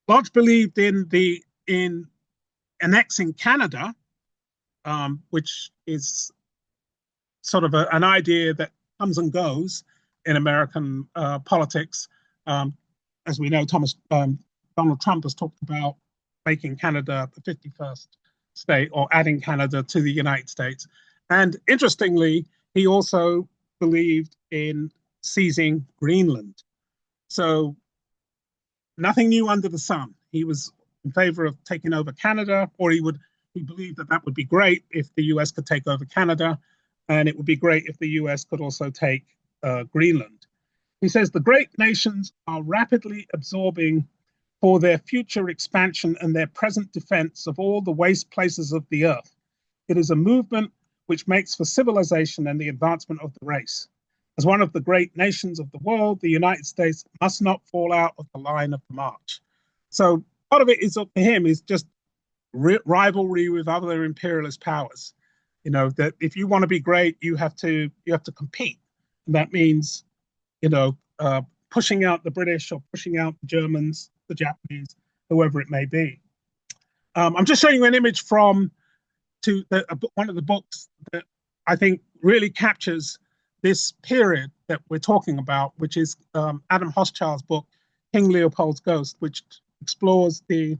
Lodge believed in annexing Canada, which is sort of an idea that comes and goes in American politics. As we know, Donald Trump has talked about making Canada the 51st state or adding Canada to the United States. And interestingly, he also believed in seizing Greenland. So nothing new under the sun. He was in favor of taking over Canada, or he believed that that would be great if the US could take over Canada, and it would be great if the US could also take Greenland. He says the great nations are rapidly absorbing for their future expansion and their present defense of all the waste places of the earth. It is a movement which makes for civilization and the advancement of the race. As one of the great nations of the world, the United States must not fall out of the line of the march. So part of it is up to him is just rivalry with other imperialist powers. You know, that if you want to be great, you have to compete. And that means, you know, pushing out the British or pushing out the Germans, the Japanese, whoever it may be. I'm just showing you an image from one of the books that I think really captures this period that we're talking about, which is Adam Hochschild's book, King Leopold's Ghost, which explores the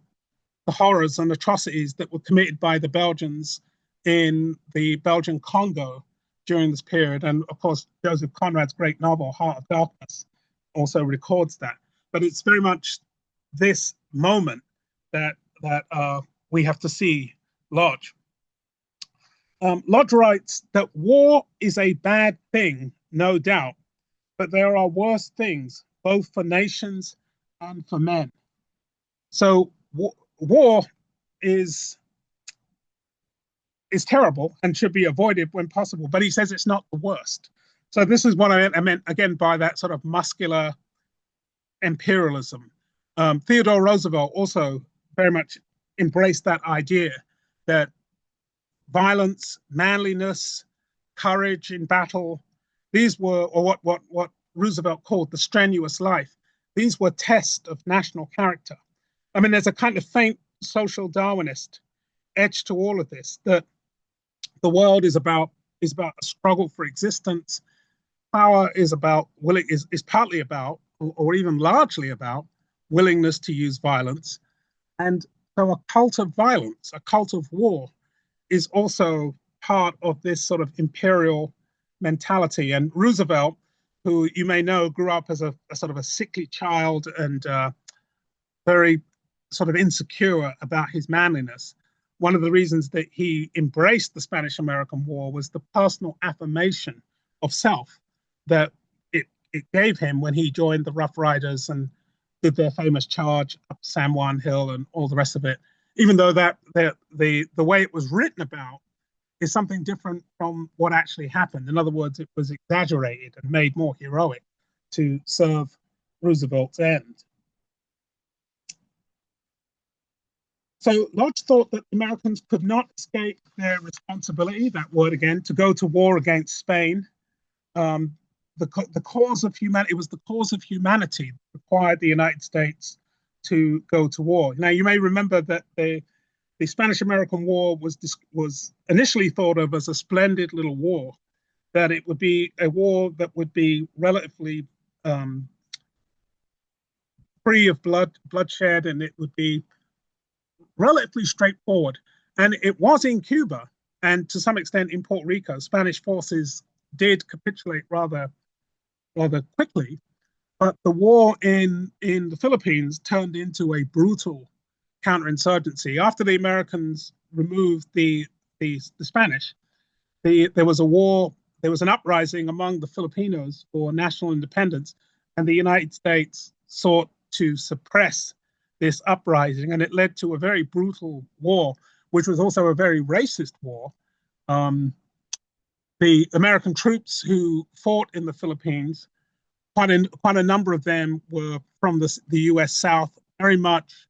horrors and atrocities that were committed by the Belgians in the Belgian Congo during this period. And of course, Joseph Conrad's great novel, Heart of Darkness, also records that. But it's very much this moment that we have to see Lodge. Lodge writes that war is a bad thing, no doubt, but there are worse things, both for nations and for men. So war is terrible and should be avoided when possible, but he says it's not the worst. So this is what I meant again by that sort of muscular imperialism. Theodore Roosevelt also very much embraced that idea that violence, manliness, courage in battle, these were, or what Roosevelt called the strenuous life, these were tests of national character. I mean, there's a kind of faint social Darwinist edge to all of this, that the world is about a struggle for existence. Power is partly about, or even largely about, willingness to use violence. And so a cult of violence, a cult of war, is also part of this sort of imperial mentality. And Roosevelt, who you may know grew up as a sort of a sickly child and very sort of insecure about his manliness, one of the reasons that he embraced the Spanish-American War was the personal affirmation of self that it gave him when he joined the Rough Riders and did their famous charge up San Juan Hill and all the rest of it. Even though that the way it was written about is something different from what actually happened. In other words, it was exaggerated and made more heroic to serve Roosevelt's end. So Lodge thought that Americans could not escape their responsibility, that word again, to go to war against Spain. The cause of humanity, it was the cause of humanity that required the United States to go to war. Now, you may remember that the Spanish-American War was initially thought of as a splendid little war, that it would be a war that would be relatively free of bloodshed, and it would be relatively straightforward. And it was in Cuba, and to some extent in Puerto Rico. Spanish forces did capitulate rather quickly, but the war in the Philippines turned into a brutal counterinsurgency. After the Americans removed the Spanish, there was a war, there was an uprising among the Filipinos for national independence, and the United States sought to suppress this uprising, and it led to a very brutal war, which was also a very racist war. The American troops who fought in the Philippines, quite a number of them were from the US South, very much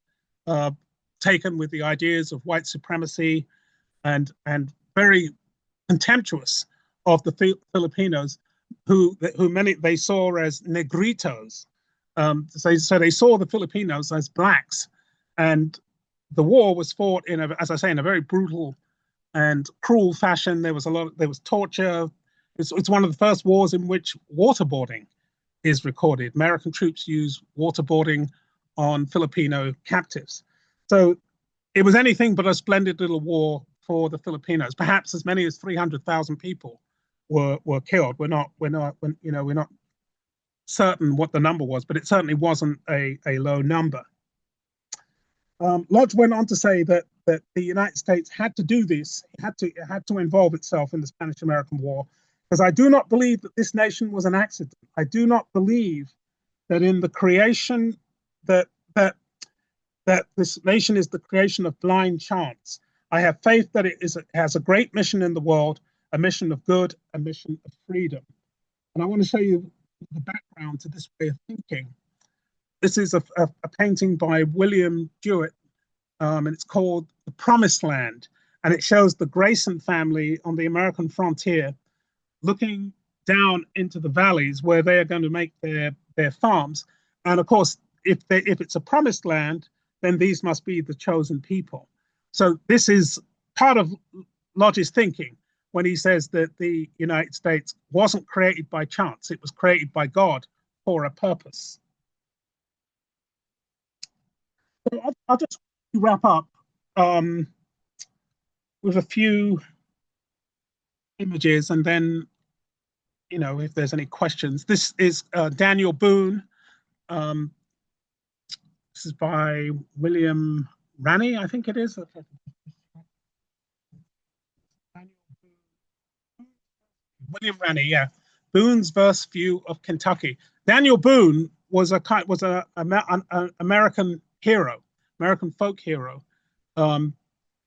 taken with the ideas of white supremacy and very contemptuous of the Filipinos, who many they saw as negritos. So they saw the Filipinos as blacks, and the war was fought as I say, in a very brutal and cruel fashion. There was torture. It's one of the first wars in which waterboarding is recorded. American troops used waterboarding on Filipino captives. So it was anything but a splendid little war for the Filipinos. Perhaps as many as 300,000 people were killed. We're not certain what the number was, but it certainly wasn't a low number. Lodge went on to say that the United States had to do this, it had to involve itself in the Spanish-American War, because I do not believe that this nation was an accident. I do not believe that in the creation that that that this nation is the creation of blind chance. I have faith that it has a great mission in the world, a mission of good, a mission of freedom. And I want to show you the background to this way of thinking. This is a painting by William Jewett, and it's called The Promised Land. And it shows the Grayson family on the American frontier looking down into the valleys where they are going to make their farms. And of course, if it's a promised land, then these must be the chosen people. So this is part of Lodge's thinking when he says that the United States wasn't created by chance, it was created by God for a purpose. So I'll just wrap up with a few images, and then, if there's any questions. This is Daniel Boone. This is by William Ranney, I think it is. William Ranney, yeah. Boone's verse view of Kentucky. Daniel Boone was an American hero, American folk hero.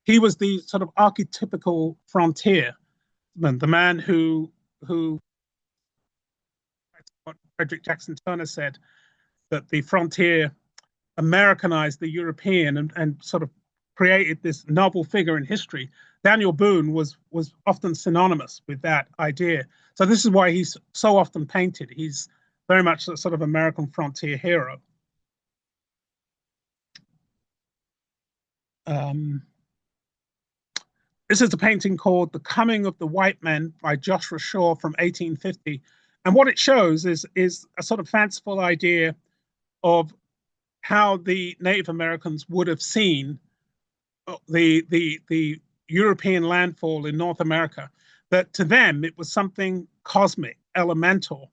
He was the sort of archetypical frontierman, the man who what Frederick Jackson Turner said, that the frontier Americanized the European and sort of created this novel figure in history. Daniel Boone was often synonymous with that idea. So this is why he's so often painted. He's very much a sort of American frontier hero. This is a painting called The Coming of the White Men by Joshua Shaw from 1850. And what it shows is a sort of fanciful idea of how the Native Americans would have seen the European landfall in North America, that to them it was something cosmic, elemental.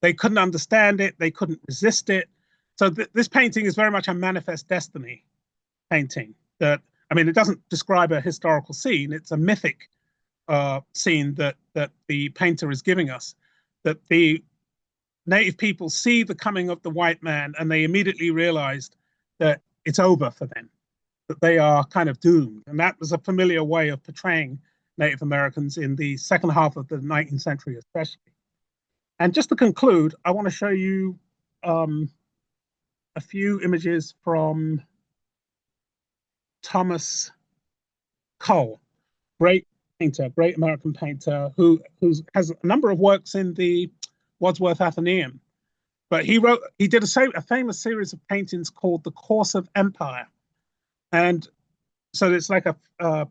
They couldn't understand it, they couldn't resist it. So this painting is very much a manifest destiny painting. That, I mean, it doesn't describe a historical scene, it's a mythic scene that the painter is giving us, that the Native people see the coming of the white man and they immediately realized that it's over for them, that they are kind of doomed. And that was a familiar way of portraying Native Americans in the second half of the 19th century, especially. And just to conclude, I want to show you a few images from Thomas Cole, great painter, great American painter, who has a number of works in the Wadsworth Athenaeum. But he did a famous series of paintings called The Course of Empire. And so it's like a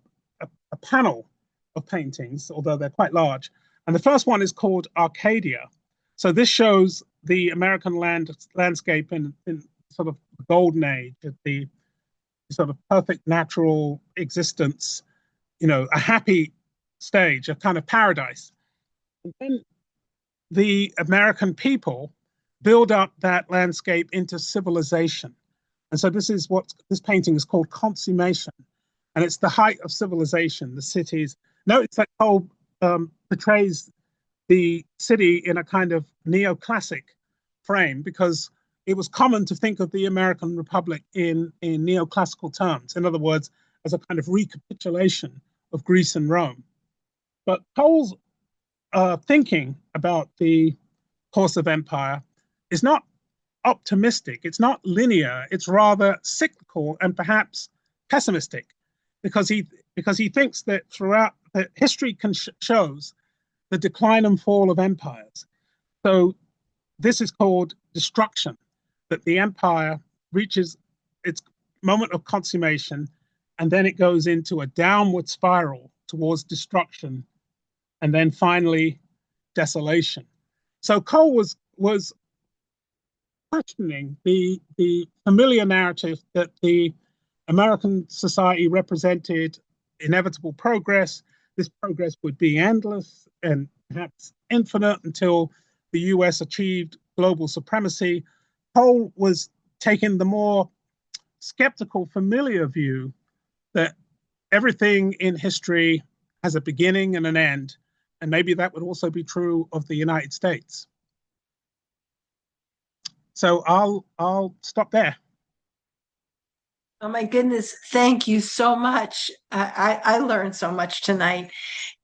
panel of paintings, although they're quite large. And the first one is called Arcadia. So this shows the American landscape in sort of the golden age, at the sort of perfect natural existence, a happy stage, a kind of paradise. And then the American people build up that landscape into civilization. And so this is what this painting is called Consummation. And it's the height of civilization, the cities. Notice that Cole portrays the city in a kind of neoclassic frame, because it was common to think of the American Republic in neoclassical terms. In other words, as a kind of recapitulation of Greece and Rome. But Cole's thinking about the course of empire is not optimistic, it's not linear, it's rather cyclical and perhaps pessimistic, because he thinks that throughout that history shows the decline and fall of empires. So this is called destruction, that the empire reaches its moment of consummation and then it goes into a downward spiral towards destruction and then finally desolation. So Cole was questioning the familiar narrative that the American society represented inevitable progress. This progress would be endless and perhaps infinite until the US achieved global supremacy. Cole was taking the more skeptical, familiar view that everything in history has a beginning and an end, and maybe that would also be true of the United States. So I'll stop there. Oh my goodness, thank you so much. I learned so much tonight,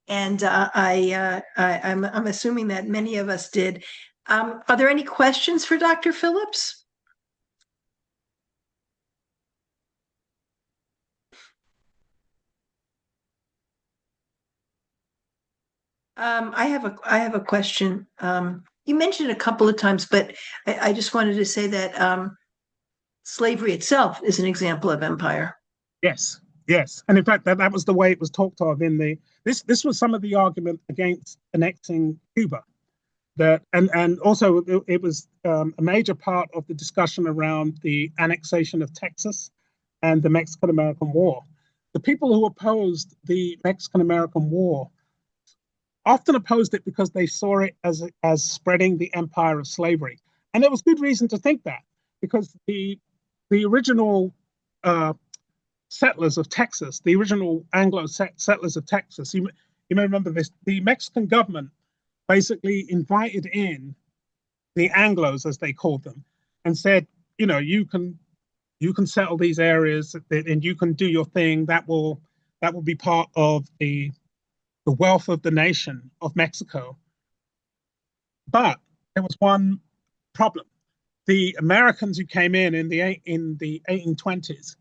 and I'm assuming that many of us did. Are there any questions for Dr. Phillips? I have a question. You mentioned it a couple of times, but I just wanted to say that slavery itself is an example of empire. Yes, yes, and in fact, that was the way it was talked of in the this was some of the argument against annexing Cuba. That and also it was a major part of the discussion around the annexation of Texas and the Mexican-American War. The people who opposed the Mexican-American War often opposed it because they saw it as spreading the empire of slavery, and there was good reason to think that because the original settlers of Texas, the original Anglo settlers of Texas, you may remember this. The Mexican government basically invited in the Anglos, as they called them, and said, you know, you can settle these areas and you can do your thing. That will be part of the wealth of the nation of Mexico. But there was one problem. The Americans who came in the 1820s,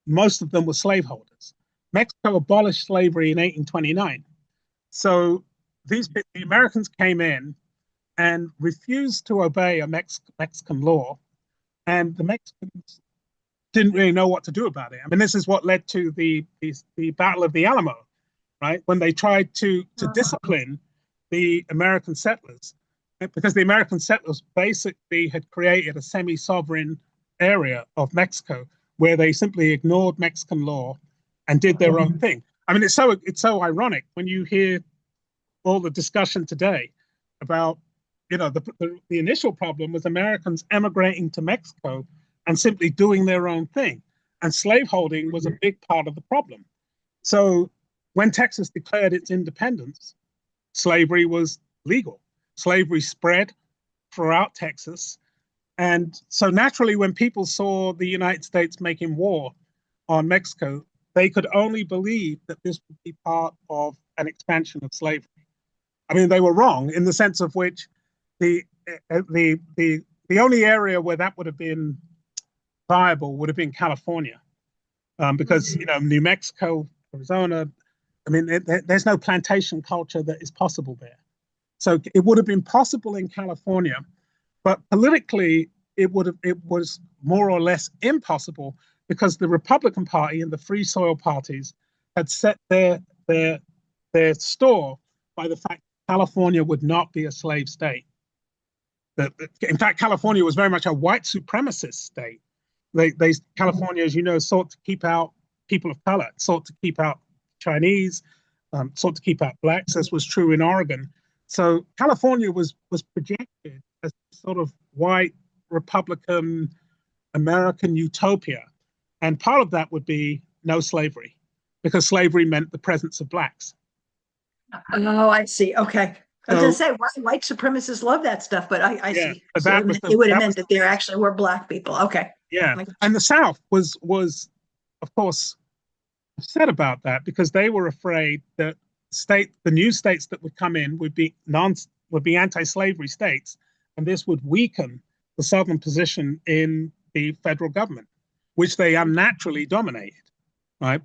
most of them were slaveholders. Mexico abolished slavery in 1829. So the Americans came in and refused to obey a Mexican law, and the Mexicans didn't really know what to do about it. I mean, this is what led to the Battle of the Alamo, right? When they tried to discipline the American settlers, because the American settlers basically had created a semi-sovereign area of Mexico where they simply ignored Mexican law and did their own thing. I mean, it's so ironic when you hear all the discussion today about, you know, the initial problem was Americans emigrating to Mexico and simply doing their own thing, and slaveholding was a big part of the problem. So when Texas declared its independence, slavery was legal. Slavery spread throughout Texas. And so naturally, when people saw the United States making war on Mexico, they could only believe that this would be part of an expansion of slavery. I mean, they were wrong in the sense of which the only area where that would have been viable would have been California, because you know New Mexico, Arizona. I mean, there's no plantation culture that is possible there. So it would have been possible in California, but politically it was more or less impossible because the Republican Party and the Free Soil parties had set their store by the fact that California would not be a slave state. In fact, California was very much a white supremacist state. California, as you know, sought to keep out people of color, sought to keep out Chinese, sought to keep out blacks, as was true in Oregon. So California was projected as sort of white Republican American utopia, and part of that would be no slavery, because slavery meant the presence of blacks. Oh, I see. Okay. I was going to So, say white supremacists love that stuff, but I yeah, see. but So that was it would have that meant was that there actually were black people. Okay. yeah, and the South was of course upset about that because they were afraid that the new states that would come in would be anti-slavery states, and this would weaken the Southern position in the federal government, which they unnaturally dominated. Right?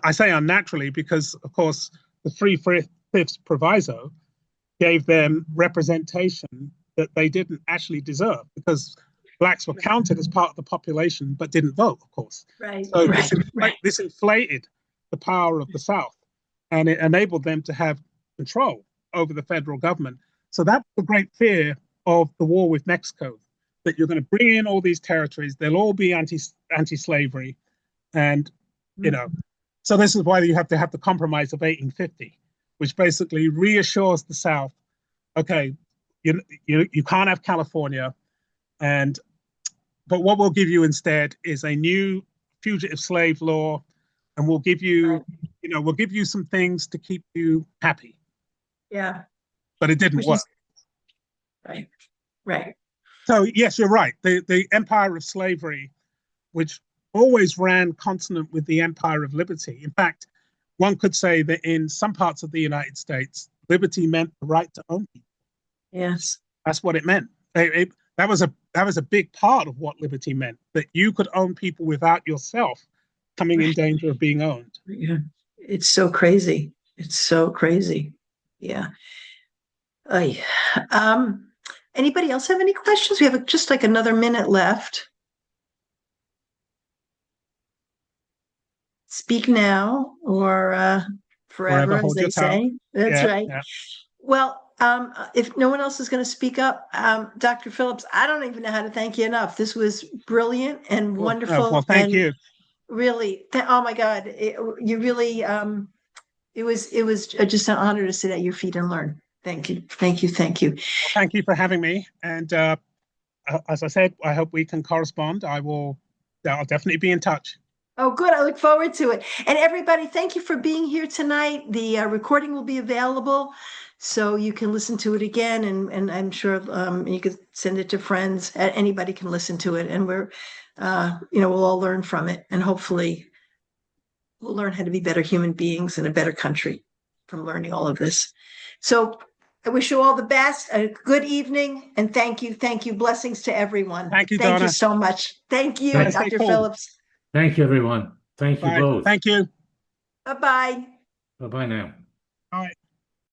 I say unnaturally because, of course, the Three-Fifths proviso gave them representation that they didn't actually deserve because blacks were counted as part of the population but didn't vote, of course. Right. So Right. this inflated the power of the South, and it enabled them to have control over the federal government. So that's the great fear of the war with Mexico, that you're going to bring in all these territories, they'll all be anti-slavery, and you know, so this is why you have to have the Compromise of 1850, which basically reassures the South, okay, you can't have California, and but what we'll give you instead is a new fugitive slave law, and we'll give you, we'll give you some things to keep you happy. Yeah. But it didn't work. Right. Right. So yes, you're right. The empire of slavery, which always ran consonant with the empire of liberty. In fact, one could say that in some parts of the United States, liberty meant the right to own people. Yes. That's what it meant. That was a big part of what liberty meant, that you could own people without yourself coming in danger of being owned. Yeah. It's so crazy. It's so crazy. Yeah. Anybody else have any questions? We have just like another minute left. Speak now or forever, as they say. That's right. Yeah. Well, if no one else is going to speak up, Dr. Phillips, I don't even know how to thank you enough. This was brilliant and wonderful. Well, thank you. Really, oh my God, you really, it was just an honor to sit at your feet and learn. Thank you, thank you, thank you. Well, thank you for having me. And as I said, I hope we can correspond. I'll definitely be in touch. Oh, good. I look forward to it. And everybody, thank you for being here tonight. The recording will be available, so you can listen to it again. And I'm sure you could send it to friends. Anybody can listen to it. And we'll all learn from it. And hopefully we'll learn how to be better human beings in a better country from learning all of this. So I wish you all the best. A good evening. And thank you. Thank you. Blessings to everyone. Thank you, Donna. Thank you so much. Thank you, Dr. Phillips. Thank you, everyone. Thank you both. Thank you. Bye-bye. Bye-bye now. All right.